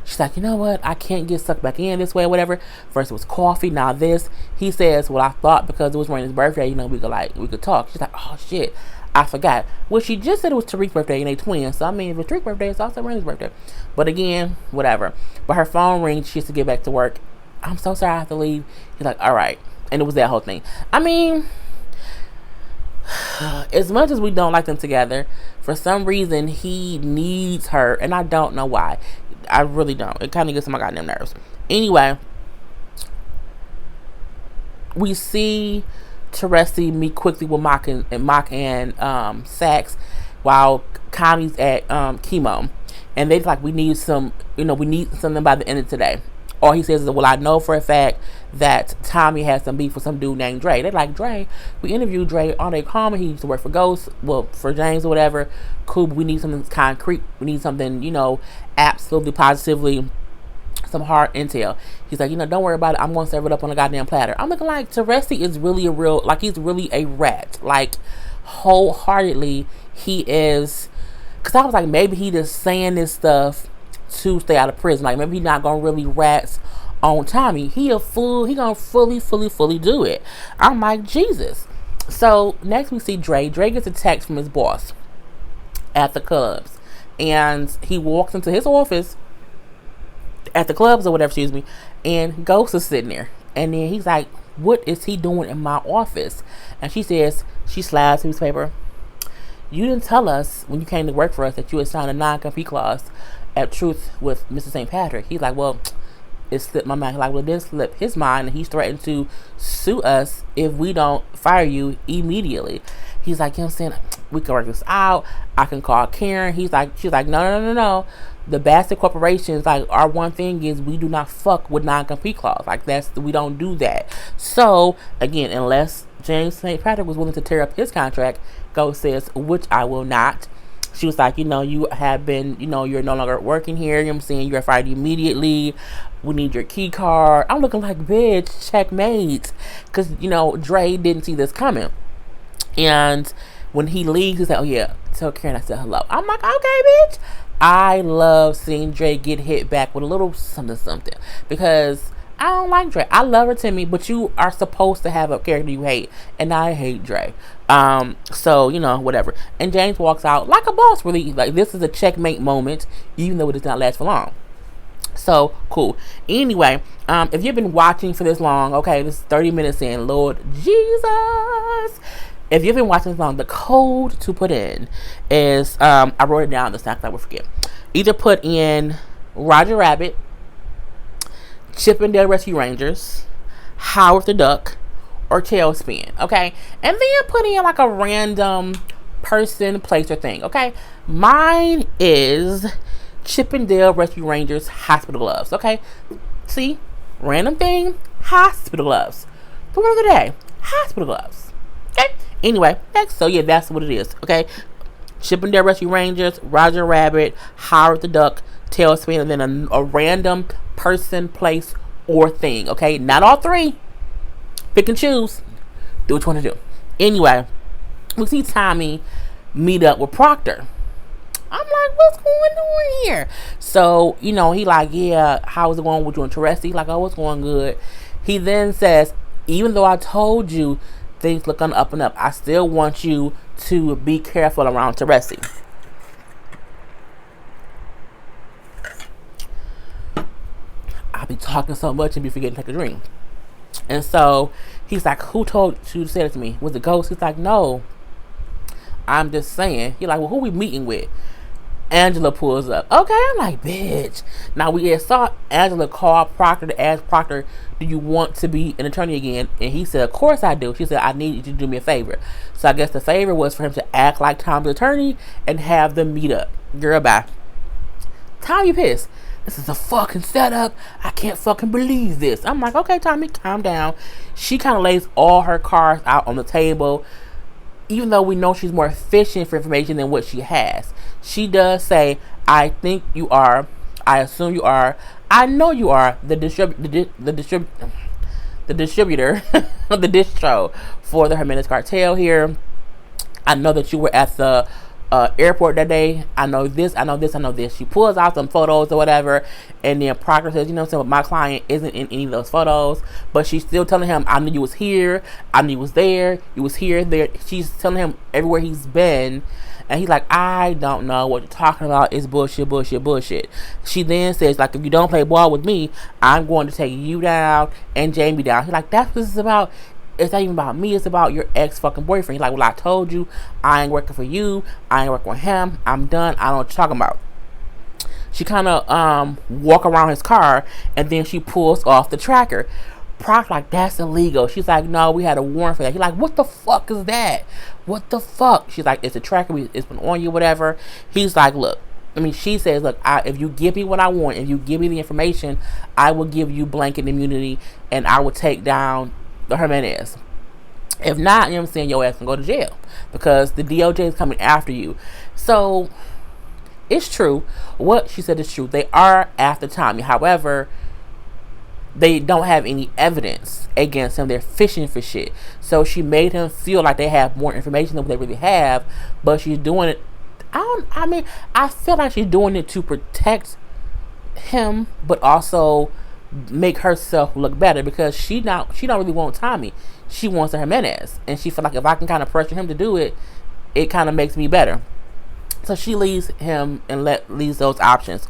she's like, you know what? I can't get sucked back in this way or whatever. First it was coffee, now this. He says, well, I thought because it was Raina's birthday, you know, we could talk. She's like, oh shit, I forgot. Well, she just said it was Tariq's birthday and they twins. So I mean, if it's Tariq's birthday, it's also Raina's birthday. But again, whatever. But her phone rings. She has to get back to work. I'm so sorry I have to leave. He's like, all right. And it was that whole thing. I mean, as much as we don't like them together, for some reason he needs her, and I don't know why. I really don't. It kind of gets on my goddamn nerves. Anyway, we see Teresi meet quickly with Mock and Sax while Connie's at chemo, and they're like, we need something by the end of today. Or he says, well, I know for a fact that Tommy has some beef with some dude named Dre. They're like, Dre, we interviewed Dre on a common. He used to work for Ghost, well, for James or whatever. Cool, but we need something concrete. We need something, you know, absolutely, positively, some hard intel. He's like, you know, don't worry about it. I'm going to serve it up on a goddamn platter. I'm looking like Teresi is really he's really a rat. Like, wholeheartedly, he is. Because I was like, maybe he just saying this stuff to stay out of prison. Like, maybe he's not gonna really rats on Tommy. He a fool. He gonna fully do it. I'm like, Jesus. So next we see Dre. Dre gets a text from his boss at the clubs, and he walks into his office at the clubs or whatever, excuse me, and Ghost is sitting there. And then he's like, what is he doing in my office? And she says, she slides his paper. You didn't tell us when you came to work for us that you had signed a non-compete clause at Truth with Mr. St. Patrick. He's like, well, it slipped my mind. Like, well, it did slip his mind, and he's threatened to sue us if we don't fire you immediately. He's like, you know what I'm saying? We can work this out. I can call Karen. She's like, no. The Bassett Corporations, like, our one thing is we do not fuck with non-compete clause. Like, we don't do that. So, again, unless James St. Patrick was willing to tear up his contract, Ghost says, which I will not. She was like, you know, you have been, you know, you're no longer working here. You know what I'm saying? You're fired immediately. We need your key card. I'm looking like, bitch, checkmate. Because, you know, Dre didn't see this coming. And when he leaves, he's like, oh, yeah, tell Karen I said hello. I'm like, okay, bitch. I love seeing Dre get hit back with a little something. Because I don't like Dre. I love her, Timmy, but you are supposed to have a character you hate. And I hate Dre. So, you know, whatever. And James walks out like a boss, really. Like, this is a checkmate moment, even though it does not last for long. So, cool. Anyway, if you've been watching for this long, okay, this is 30 minutes in, Lord Jesus. If you've been watching this long, the code to put in is, I wrote it down, the not I will forget. Either put in Roger Rabbit, Chippendale Rescue Rangers, Howard the Duck, or Tailspin, okay? And then put in like a random person, place, or thing, okay? Mine is Chippendale Rescue Rangers Hospital Gloves, okay? See? Random thing, hospital gloves. The word of the day, hospital gloves. Okay? Anyway, next, so yeah, that's what it is, okay? Chippendale Rescue Rangers, Roger Rabbit, Howard the Duck, Tailspin, and then a random person, place, or thing, okay? Not all three. Pick and choose. Do what you want to do. Anyway, we see Tommy meet up with Proctor. I'm like, what's going on here? So, he like, yeah, how's it going with you and Teresi? Like, oh, it's going good. He then says, even though I told you things look on the up and up, I still want you to be careful around Teresi. I'll be talking so much and be forgetting to take a drink. And so he's like, who told you to say it to me? Was it Ghost? He's like, no, I'm just saying. He's like, well, who we meeting with? Angela pulls up. Okay, I'm like, bitch. Now we had saw Angela call Proctor to ask Proctor, do you want to be an attorney again? And he said, of course I do. She said, I need you to do me a favor. So I guess the favor was for him to act like Tommy's attorney and have them meet up. Girl, bye. Tommy pissed. This is a fucking setup. I can't fucking believe this. I'm like, okay, Tommy, calm down. She kind of lays all her cards out on the table, even though we know she's more efficient for information than what she has. She does say, I think you are, I assume you are, I know you are the distributor of the distro for the Jimenez cartel here. I know that you were at the airport that day. I know this, I know this, I know this. She pulls out some photos or whatever, and then Proctor says, my client isn't in any of those photos, but she's still telling him, I knew you was here, I knew you was there, you was here, there. She's telling him everywhere he's been, and he's like, I don't know what you're talking about. It's bullshit, bullshit, bullshit. She then says, like, if you don't play ball with me, I'm going to take you down and Jamie down. He's like, that's what this is about. It's not even about me. It's about your ex fucking boyfriend. He's like, well, I told you, I ain't working for you. I ain't working with him. I'm done. I don't know what you're talking about. She kind of walk around his car, and then she pulls off the tracker. Proc's like, that's illegal. She's like, no, we had a warrant for that. He's like, what the fuck is that? What the fuck? She's like, it's a tracker. It's been on you, whatever. He's like, look. She says, look, if you give me what I want, if you give me the information, I will give you blanket immunity, and I will take down the Jimenez. If not, your ass can go to jail because the DOJ is coming after you. So it's true. What she said is true. They are after Tommy. However, they don't have any evidence against him. They're fishing for shit. So she made him feel like they have more information than what they really have, but she's doing it. I feel like she's doing it to protect him, but also make herself look better because she don't really want Tommy. She wants the Jimenez, and she feel like if I can kind of pressure him to do it, it kind of makes me better. So she leaves him and leaves those options.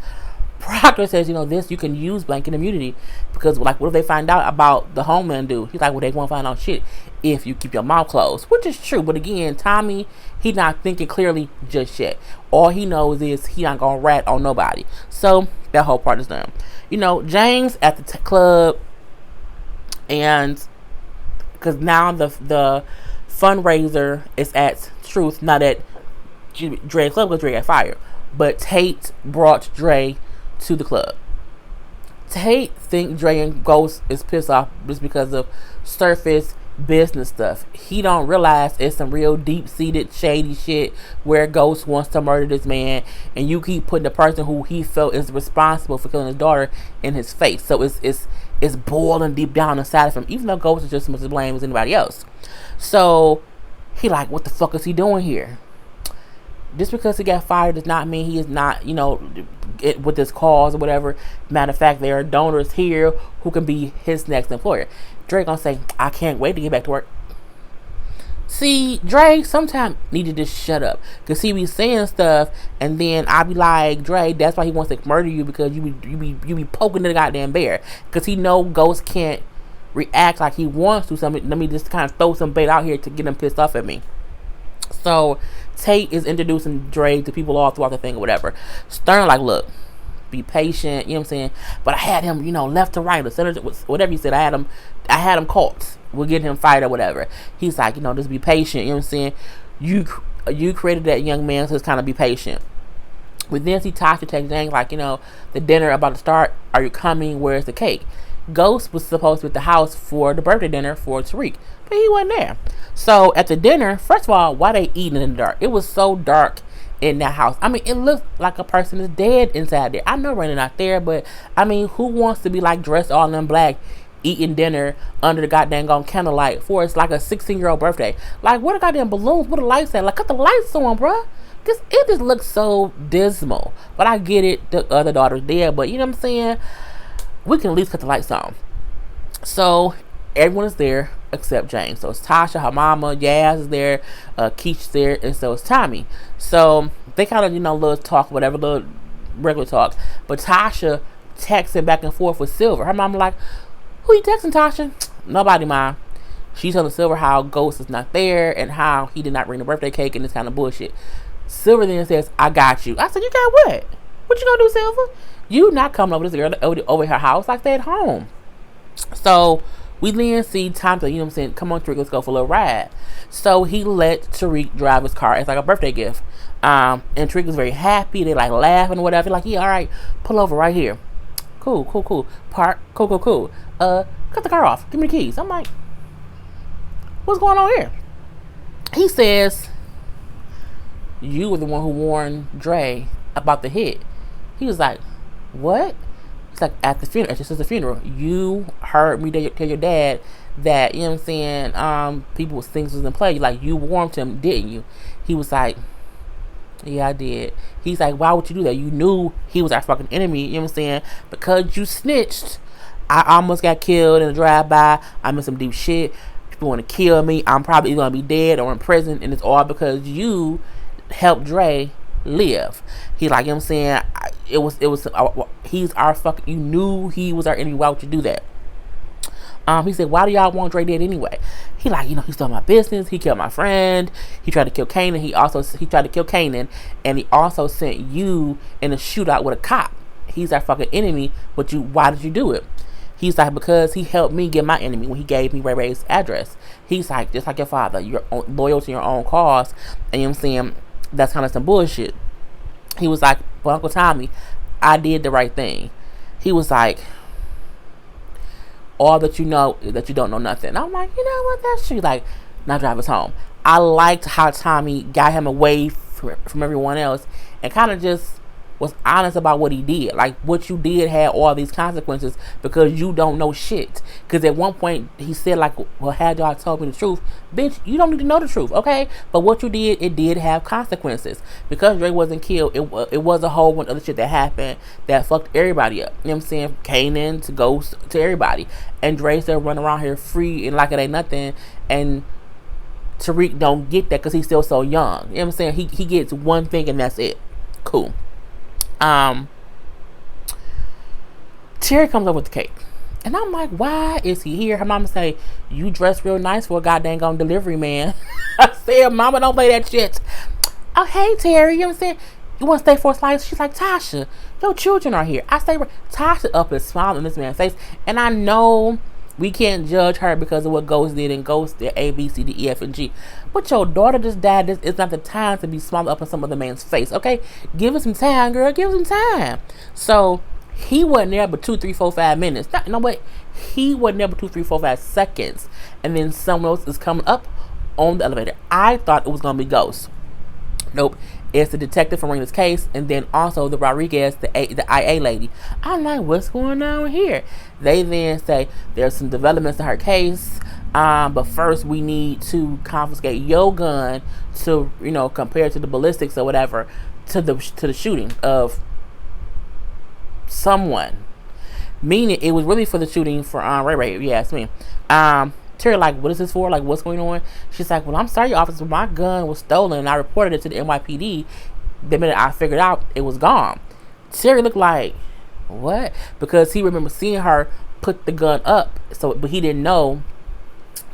Proctor says, this you can use blanket immunity because, like, what if they find out about the Homeland dude? He's like, well, they won't find out shit if you keep your mouth closed, which is true. But again, Tommy, he's not thinking clearly just yet. All he knows is he not gonna rat on nobody. So that whole part is done. James at the club, and because now the fundraiser is at Truth, not at Dre's club because Dre got fired. But Tate brought Dre to the club. Tate think Dre and Ghost is pissed off just because of surface business stuff. He don't realize it's some real deep-seated shady shit where Ghost wants to murder this man, and you keep putting the person who he felt is responsible for killing his daughter in his face. So it's boiling deep down inside of him, even though Ghost is just as much to blame as anybody else. So he like, what the fuck is he doing here? Just because he got fired does not mean he is not, with this cause or whatever. Matter of fact, there are donors here who can be his next employer. Dre gonna say, I can't wait to get back to work. See, Dre sometimes need to just shut up. Because he be saying stuff, and then I be like, Dre, that's why he wants to murder you, because you be poking the goddamn bear. Because he know Ghost can't react like he wants to. So let me just kind of throw some bait out here to get him pissed off at me. So Tate is introducing Dre to people all throughout the thing or whatever. Stern like, look, be patient, you know what I'm saying? But I had him, left to right, or center, whatever he said. I had him caught. We'll get him fired or whatever. He's like, just be patient, you know what I'm saying? You created that young man, so it's kind of be patient. But then he talks to James like, the dinner about to start. Are you coming? Where's the cake? Ghost was supposed to be at the house for the birthday dinner for Tariq, but he wasn't there. So at the dinner, first of all, why they eating in the dark? It was so dark in that house. It looked like a person is dead inside there. I know Raina not there, but who wants to be like dressed all in black eating dinner under the goddamn candlelight for it's like a 16-year-old birthday. Like, what are goddamn balloons? What the lights at? Like, cut the lights on, bruh. Cause it just looks so dismal. But I get it. The other daughter's there. But you know what I'm saying? We can at least cut the lights on. So everyone is there except James. So it's Tasha, her mama, Yaz is there, Keith's there, and so it's Tommy. So they kind of, little talk, whatever, little regular talk. But Tasha texting back and forth with Silver. Her mama like, who you texting, Tasha? Nobody, Mom. She's telling Silver how Ghost is not there and how he did not bring the birthday cake and this kind of bullshit. Silver then says, I got you. I said, you got what? What you gonna do, Silver? You not coming over this girl over her house. Like, stay at home. So we then see Tommy, come on, Tariq, let's go for a little ride. So he let Tariq drive his car. It's like a birthday gift. And Tariq was very happy. They like laughing or whatever. Like, yeah, all right, pull over right here. Cool. Park. Cool. Cut the car off. Give me the keys. I'm like, what's going on here? He says, you were the one who warned Dre about the hit. He was like, what? It's like, at the funeral, at your sister's funeral, you heard me tell your dad that, people was things was in play. Like, you warned him, didn't you? He was like, yeah, I did. He's like, why would you do that? You knew he was our fucking enemy, because you snitched. I almost got killed in a drive-by. I'm in some deep shit. People want to kill me. I'm probably going to be dead or in prison, and it's all because you helped Dre live. He's like, he's our fucking, you knew he was our enemy. Why would you do that? He said, why do y'all want Dre dead anyway? He like, he stole my business. He killed my friend. He tried to kill Kanan. He tried to kill Kanan, and he also sent you in a shootout with a cop. He's our fucking enemy, but why did you do it? He's like, because he helped me get my enemy when he gave me Ray Ray's address. He's like, just like your father, you're loyal to your own cause, and that's kind of some bullshit. He was like, well, Uncle Tommy, I did the right thing. He was like, all that you know is that you don't know nothing. I'm like, you know what, that's true. Like, now drive us home. I liked how Tommy got him away from everyone else and kind of just was honest about what he did. Like, what you did had all these consequences because you don't know shit. Because at one point he said, like, well, had y'all told me the truth, bitch, you don't need to know the truth, okay? But what you did, it did have consequences. Because Dre wasn't killed, it was a whole bunch of other shit that happened that fucked everybody up. You know what I'm saying? Kanan to Ghost to everybody. And Dre still running around here free and like it ain't nothing. And Tariq don't get that because he's still so young. You know what I'm saying? He gets one thing and that's it. Cool. Terry comes up with the cake. And I'm like, why is he here? Her mama say, you dress real nice for a goddamn delivery man. I said, mama, don't play that shit. Oh, hey, Terry. You know what I'm saying? You want to stay for a slice? She's like, Tasha, your children are here. I say, Tasha up and smiling in this man's face. And I know we can't judge her because of what Ghost did, and Ghost did A, B, C, D, E, F, and G. But your daughter just died. This is not the time to be smiling up in some other man's face, okay? Give us some time, girl. Give us some time. So he wasn't there but 2, 3, 4, 5 minutes. No, wait. He wasn't there but 2, 3, 4, 5 seconds. And then someone else is coming up on the elevator. I thought it was going to be Ghost. Nope. It's the detective from Rena's case, and then also the Rodriguez, the IA lady. I'm like, what's going on here? They then say there's some developments in her case, but first we need to confiscate your gun to, compare to the ballistics or whatever to the shooting of someone. Meaning it was really for the shooting for Ray Ray. Yeah, it's me. Terry like, what is this for? Like, what's going on? She's like, well, I'm sorry, officer, my gun was stolen and I reported it to the NYPD. The minute I figured out it was gone. Terry looked like, what? Because he remembered seeing her put the gun up, but he didn't know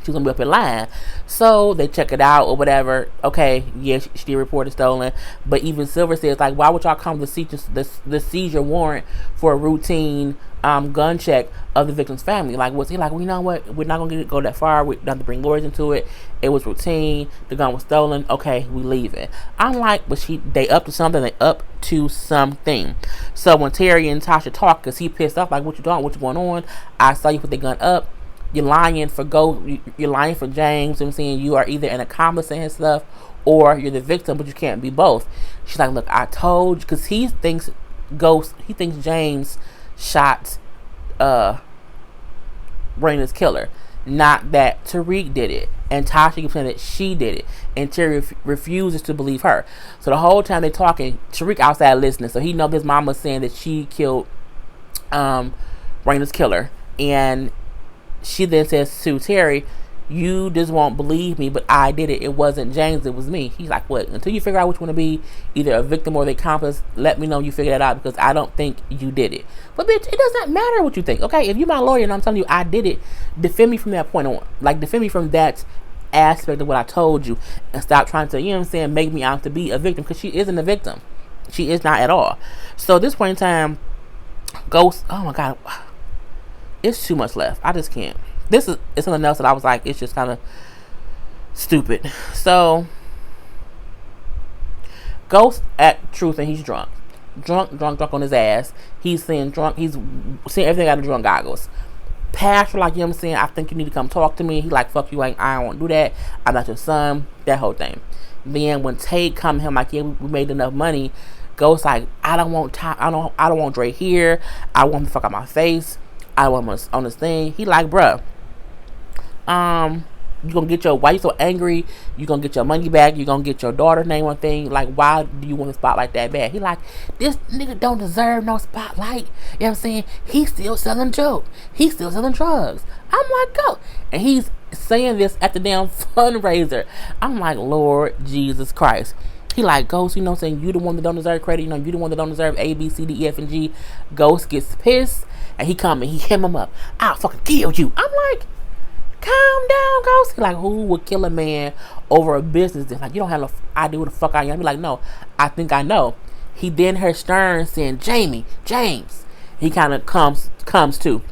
she was gonna be up in line. So they check it out or whatever. Okay, yeah, she did report it stolen. But even Silver says, like, why would y'all come to see the seizure warrant for a routine gun check of the victim's family? Like, was he like, well, you know what? We're not gonna go that far. We don't have to bring lawyers into it. It was routine. The gun was stolen. Okay, we leave it. I'm like, but they up to something. They up to something. So when Terry and Tasha talk, cause he pissed off, like, what you doing? What you going on? I saw you put the gun up. You're lying for You're lying for James. I'm saying you are either an accomplice in his stuff or you're the victim, but you can't be both. She's like, look, I told you, because he thinks James shot Raina's killer. Not that Tariq did it. And Tasha keeps saying that she did it. And Terry refuses to believe her. So the whole time they're talking, Tariq outside listening. So he knows his mama's saying that she killed Raina's killer. And she then says to Terry, you just won't believe me, but I did it. It wasn't James, it was me. He's like, what? Until you figure out which one to be, either a victim or the accomplice, let me know you figure that out, because I don't think you did it. But bitch, it does not matter what you think, okay? If you're my lawyer and I'm telling you I did it, defend me from that point on. Like, defend me from that aspect of what I told you, and stop trying to, you know what I'm saying, make me out to be a victim, because she isn't a victim. She is not at all. So at this point in time, Ghost, oh my God, it's too much left. I just can't. It's something else that I was like, it's just kind of stupid. So, Ghost at Truth, and he's drunk on his ass. He's seeing drunk. He's seeing everything out of drunk goggles. Pastor, like, you know what I'm saying, I think you need to come talk to me. He like, fuck you, I don't want to do that. I'm not your son. That whole thing. Then when Tate come to him like, yeah, we made enough money. Ghost like, I don't want Dre here. I want him to fuck out my face. I want him on this thing. He like, bruh, you gonna get why you so angry? You gonna get your money back? You gonna get your daughter's name on thing? Like, why do you want a spotlight that bad? He like, this nigga don't deserve no spotlight. You know what I'm saying? He's still selling jokes. He's still selling drugs. I'm like, go. And he's saying this at the damn fundraiser. I'm like, Lord Jesus Christ. He like, Ghost, you know what I'm saying? You the one that don't deserve credit. You know, you the one that don't deserve A, B, C, D, E, F, and G. Ghost gets pissed. And he come and he hit him up. I'll fucking kill you. I'm like, calm down, Ghost. He like, who would kill a man over a business? That's like, you don't have no idea what the fuck I am. I be like, no, I think I know. He then heard Stern saying, James. He kind of comes to.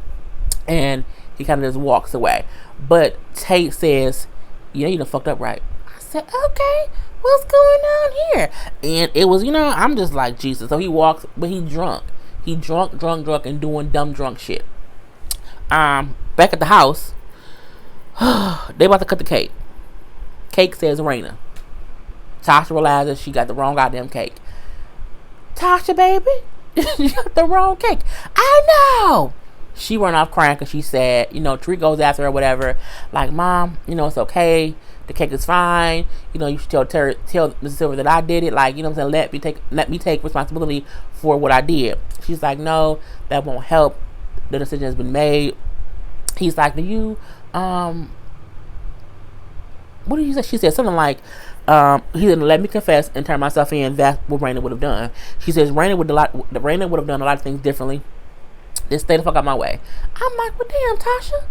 And he kind of just walks away. But Tate says, yeah, you done fucked up, right? I said, okay, what's going on here? And it was, you know, I'm just like, Jesus. So he walks, but he drunk. He drunk, and doing dumb drunk shit. Back at the house, they about to cut the cake. Cake says Raina. Tasha realizes she got the wrong goddamn cake. Tasha, baby, you got the wrong cake. I know. She run off crying because she said, you know, Tariq goes after her or whatever. Like, Mom, you know, it's okay. The cake is fine. You know, you should tell Mrs. Silver that I did it. Like, you know what I'm saying? Let me take responsibility for what I did. She's like, no, that won't help. The decision has been made. He's like, do you, what did you say? She said something like, he didn't let me confess and turn myself in. That's what Raina would have done. She says Raina would have done a lot of things differently. Just stay the fuck out my way. I'm like, well, damn, Tasha.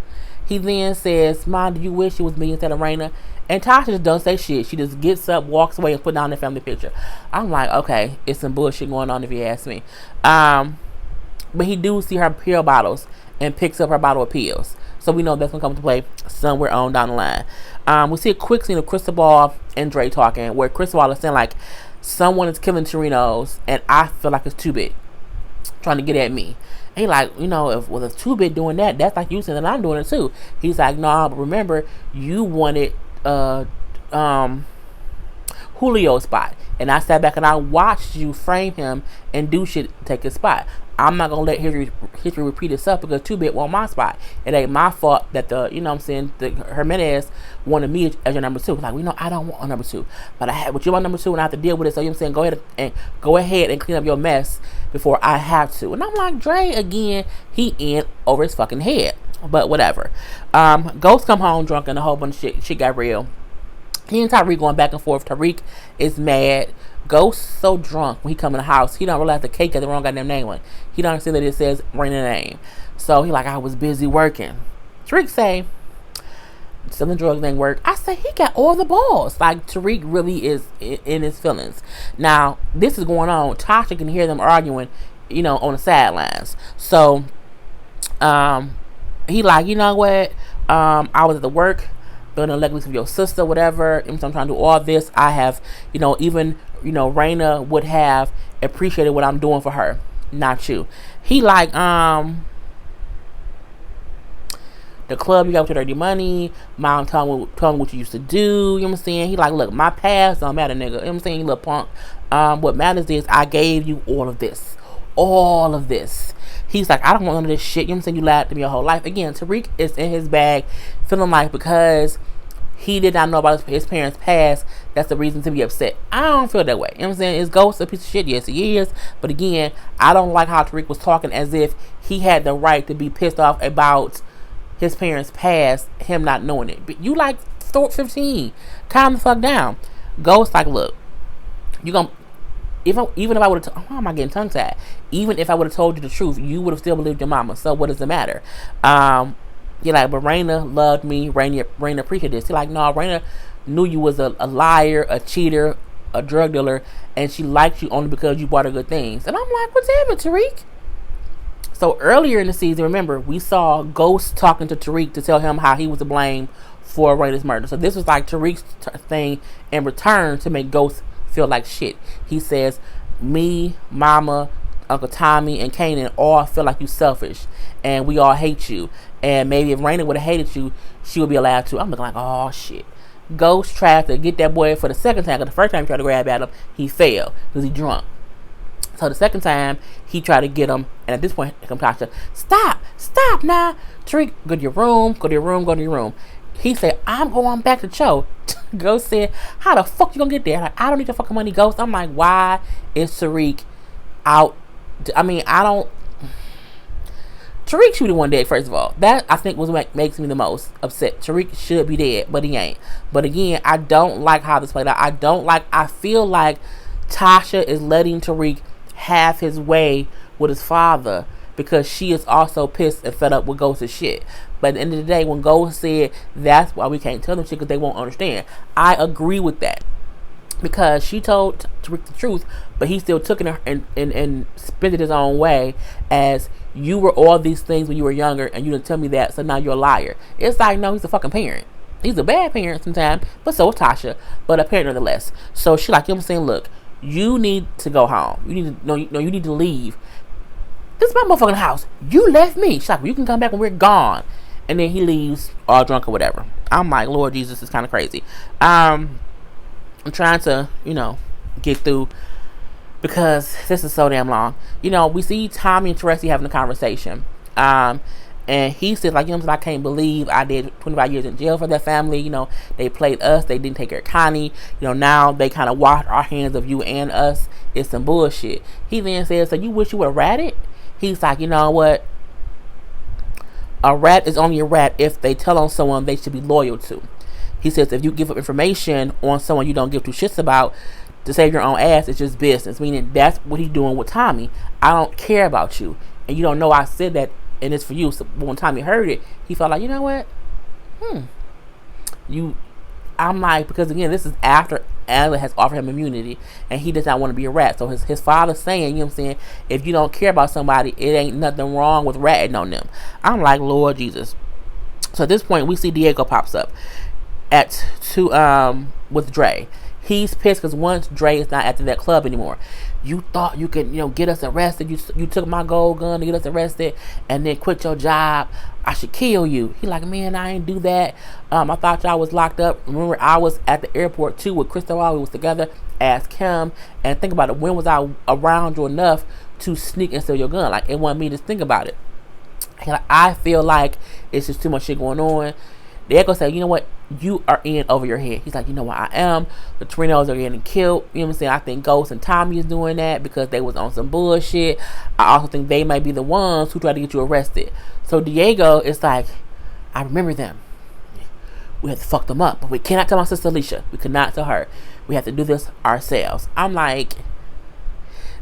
He then says, Mom, do you wish it was me instead of Raina? And Tasha just don't say shit. She just gets up, walks away, and put down the family picture. I'm like, okay, it's some bullshit going on if you ask me. But he do see her pill bottles and picks up her bottle of pills. So we know that's going to come into play somewhere on down the line. We see a quick scene of Cristobal and Dre talking, where Cristobal is saying, like, someone is killing Torinos, and I feel like it's too big, trying to get at me. And he like, you know, if it's too big doing that, that's like you saying that I'm doing it too. He's like, no, but remember, you wanted Julio's spot, and I sat back and I watched you frame him and do shit to take his spot. I'm not gonna let history repeat itself, because Two Bit won my spot. It ain't my fault that the, you know what I'm saying, the Jimenez wanted me as your number two. Like, we know I don't want a number two, but I had, but you're my number two and I have to deal with it. So you know what I'm saying, go ahead and clean up your mess before I have to. And I'm like, Dre again, he in over his fucking head. But whatever. Ghost come home drunk and a whole bunch of shit got real. He and Tariq going back and forth. Tariq is mad. Ghost so drunk when he come in the house, he don't realize the cake got the wrong goddamn name on it. He don't see that it says Raina name. So he like, I was busy working. Tariq say, selling drugs ain't work. I say, he got all the balls. Like, Tariq really is in his feelings. Now, this is going on. Tasha can hear them arguing, you know, on the sidelines. So, he like, you know what? I was at the work, building a legacy of your sister, whatever. I'm trying to do all this. I have, you know, even, you know, Raina would have appreciated what I'm doing for her, not you. He like, the club, you got your dirty money. Mom told me what you used to do. You know what I'm saying? He like, look, my past don't matter, nigga. You know what I'm saying, you little punk. What matters is I gave you all of this. All of this. He's like, I don't want none of this shit. You know what I'm saying? You lied to me your whole life. Again, Tariq is in his bag, feeling like because he did not know about his parents' past, that's the reason to be upset. I don't feel that way. You know what I'm saying? Is Ghost a piece of shit? Yes, he is. But again, I don't like how Tariq was talking as if he had the right to be pissed off about his parents' past, him not knowing it. But you like 15. Calm the fuck down. Ghost like, look, you gonna even if I would have, why am I getting tongue tied? Even if I would have told you the truth, you would have still believed your mama. So what does it matter? You're like, but Raina loved me. Raina appreciated this. You're like, no, Raina knew you was a liar, a cheater, a drug dealer, and she liked you only because you bought her good things. And I'm like, what's happening, Tariq? So earlier in the season, remember, we saw Ghost talking to Tariq to tell him how he was to blame for Raina's murder. So this was like Tariq's thing in return to make Ghost feel like shit. He says, me, Mama, Uncle Tommy, and Kanan all feel like you selfish, and we all hate you. And maybe if Raina would have hated you, she would be allowed to. I'm looking like, oh shit. Ghost tried to get that boy for the second time, because the first time he tried to grab at him, he failed because he drunk. So the second time he tried to get him, and at this point, Tasha, stop now. Tariq, go to your room. He said, I'm going back to Cho. Ghost said, how the fuck you gonna get there? Like, I don't need your fucking money, Ghost. I'm like, why is Tariq out? I mean, Tariq should be one dead, first of all. That, I think, was what makes me the most upset. Tariq should be dead, but he ain't. But again, I don't like how this played out. I feel like Tasha is letting Tariq have his way with his father because she is also pissed and fed up with Ghost's shit. But at the end of the day, when Ghost said that's why we can't tell them shit because they won't understand, I agree with that. Because she told Tariq the truth, but he still took it and spent it his own way, as you were all these things when you were younger and you didn't tell me that, so now you're a liar. It's like, no, he's a fucking parent. He's a bad parent sometimes, but so is Tasha, but a parent nonetheless. So she like, you know what I'm saying, look, you need to go home. You need to leave. This is my motherfucking house. You left me. She's like, well, you can come back when we're gone. And then he leaves all drunk or whatever. I'm like, Lord Jesus, is kind of crazy. I'm trying to, get through because this is so damn long. We see Tommy and Teresi having a conversation. And he says, like, I can't believe I did 25 years in jail for that family. They played us. They didn't take care of Connie. Now they kind of washed our hands of you and us. It's some bullshit. He then says, so you wish you would have ratted? He's like, you know what? A rat is only a rat if they tell on someone they should be loyal to. He says if you give up information on someone you don't give two shits about to save your own ass, it's just business. Meaning that's what he's doing with Tommy. I don't care about you. And you don't know I said that and it's for you. So when Tommy heard it, he felt like, you know what? I'm like, because again, this is after Angela has offered him immunity and he does not want to be a rat. So his father's saying, you know what I'm saying, if you don't care about somebody, it ain't nothing wrong with ratting on them. I'm like, Lord Jesus. So at this point, we see Diego pops up with Dre. He's pissed because once Dre is not at that club anymore. You thought you could, get us arrested. You took my gold gun to get us arrested and then quit your job. I should kill you. He like, man, I ain't do that. I thought y'all was locked up. Remember, I was at the airport too with Crystal while we was together. Ask him and think about it. When was I around you enough to sneak and steal your gun? Like, it wasn't me. Just think about it. Like, I feel like it's just too much shit going on. The Echo said, you know what? You are in over your head. He's like, you know what? I am. The Trinos are getting killed. You know what I'm saying? I think Ghost and Tommy is doing that because they was on some bullshit. I also think they might be the ones who tried to get you arrested. So Diego is like, I remember them. We have to fuck them up. But we cannot tell my sister Alicia. We cannot tell her. We have to do this ourselves. I'm like,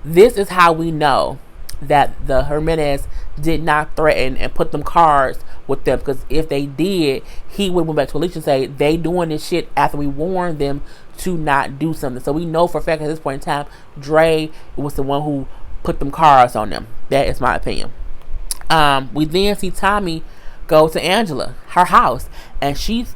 this is how we know that the Jimenez did not threaten and put them cards with them, because if they did, he would went back to Alicia and say they doing this shit after we warned them to not do something. So we know for a fact at this point in time, Dre was the one who put them cards on them. That is my opinion. We then see Tommy go to Angela, her house, and she's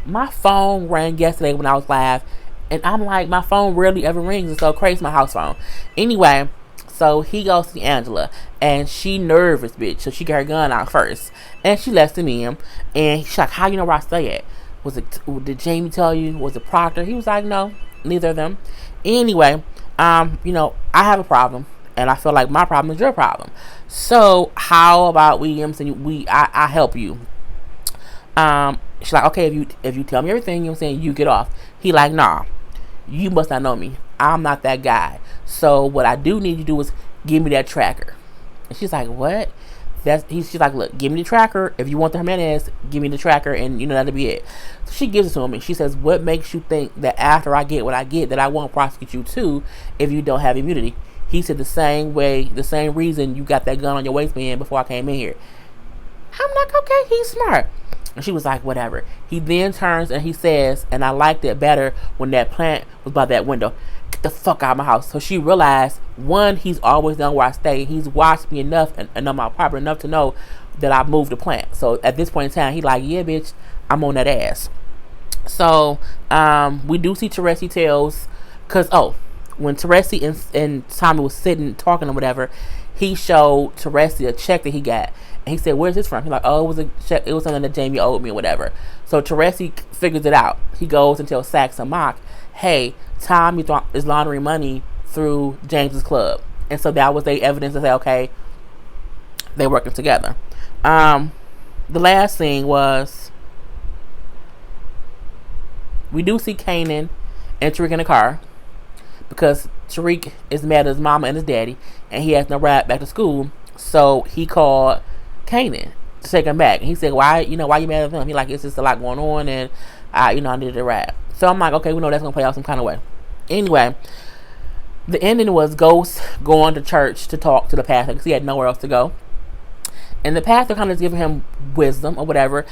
my phone rang yesterday when I was live, and I'm like, my phone rarely ever rings. It's so crazy, my house phone. Anyway, so he goes to Angela, and she nervous, bitch. So she got her gun out first, and she lets him in. And she's like, "How you know where I stay at? Did Jamie tell you? Was it Proctor?" He was like, "No, neither of them." Anyway, I have a problem, and I feel like my problem is your problem. So how about I help you. She's like, okay, if you tell me everything, you get off. He like, nah, you must not know me. I'm not that guy. So what I do need you to do is give me that tracker. And she's like, what? She's like, look, give me the tracker. If you want the Jimenez, give me the tracker, and that'll be it. So she gives it to him, and she says, what makes you think that after I get what I get, that I won't prosecute you too if you don't have immunity? He said the same reason you got that gun on your waistband before I came in here. I'm like, okay, he's smart. And she was like, whatever. He then turns and he says, and I liked it better when that plant was by that window. Get the fuck out of my house. So she realized, one, he's always known where I stay. He's watched me enough and on my property enough to know that I moved the plant. So at this point in time, he like, yeah, bitch, I'm on that ass. So we do see Teresi tells, because, when Teresi and Tommy was sitting talking or whatever, he showed Teresi a check that he got. And he said, where's this from? He's like, oh, it was a check. It was something that Jamie owed me or whatever. So Teresi figures it out. He goes and tells Sax and Mock, hey, Tommy is laundering money through James's club. And so that was the evidence to say, okay, they're working together. The last thing was, we do see Kanan and Tariq in the car, because Tariq is mad at his mama and his daddy, and he has no ride back to school. So he called Kanan to take him back. And he said, why you mad at him? He like, it's just a lot going on, and I needed a ride. So I'm like, okay, we know that's gonna play out some kind of way. Anyway, the ending was Ghost going to church to talk to the pastor because he had nowhere else to go. And the pastor kind of giving him wisdom or whatever,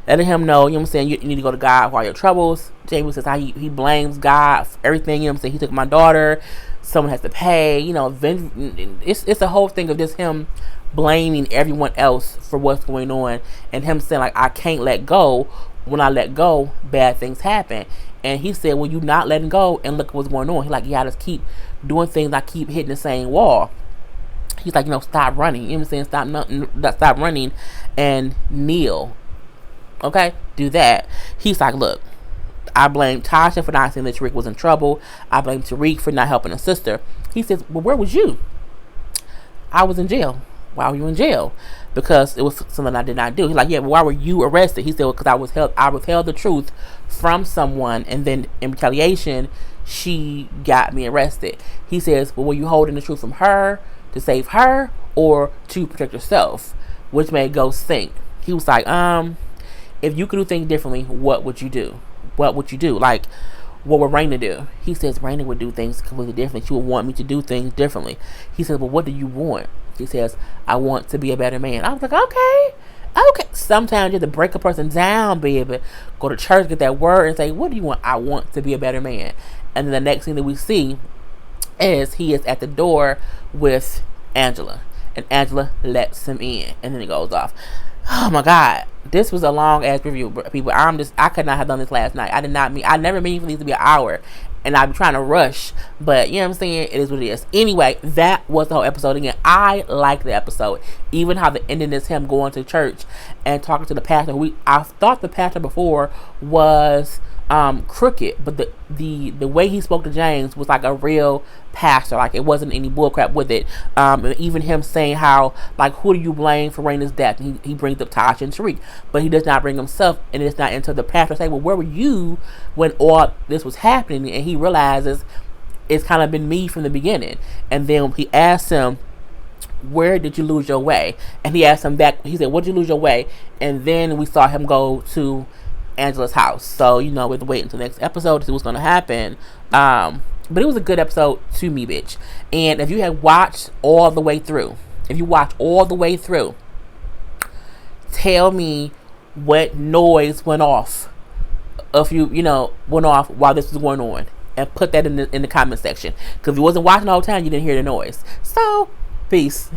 letting him know, you need to go to God for all your troubles. Jamie says how he blames God for everything, he took my daughter, someone has to pay, it's a whole thing of just him blaming everyone else for what's going on, and him saying like, I can't let go. When I let go, bad things happen. And he said, well, you not letting go, and look at what's going on. He's like, yeah, I just keep doing things, I keep hitting the same wall. He's like, stop running. Stop running and kneel. Okay? Do that. He's like, look, I blame Tasha for not saying that Tariq was in trouble. I blame Tariq for not helping his sister. He says, well, where was you? I was in jail. Why were you in jail? Because it was something I did not do. He's like, yeah, but why were you arrested? He said, well, because I withheld the truth from someone, and then in retaliation, she got me arrested. He says, well, were you holding the truth from her to save her or to protect yourself? Which made Ghost think. He was like, if you could do things differently, what would you do? What would you do? Like, what would Raina do? He says Raina would do things completely differently. She would want me to do things differently. He says, well, what do you want? He says, I want to be a better man. I was like, okay. Sometimes you have to break a person down, baby. Go to church, get that word, and say, what do you want? I want to be a better man. And then the next thing that we see is he is at the door with Angela, and Angela lets him in, and then he goes off. Oh my God, this was a long ass review, people. I could not have done this last night. I never mean for these to be an hour, and I'm trying to rush, but you know what I'm saying, it is what it is. Anyway, that was the whole episode. Again, I liked the episode, even how the ending is him going to church and talking to the pastor. I thought the pastor before was crooked, but the way he spoke to James was like a real pastor. Like, it wasn't any bullcrap with it. And even him saying how, like, who do you blame for Raina's death? And he brings up Tasha and Tariq, but he does not bring himself, and it's not until the pastor say, well, where were you when all this was happening? And he realizes it's kind of been me from the beginning. And then he asks him, where did you lose your way? And he asked him back, he said, where did you lose your way? And then we saw him go to Angela's house. So, we have to wait until the next episode to see what's going to happen. But it was a good episode to me, bitch. And if you had watched all the way through, tell me what noise went off went off while this was going on, and put that in the comment section. Because if you wasn't watching the whole time, you didn't hear the noise. So, peace.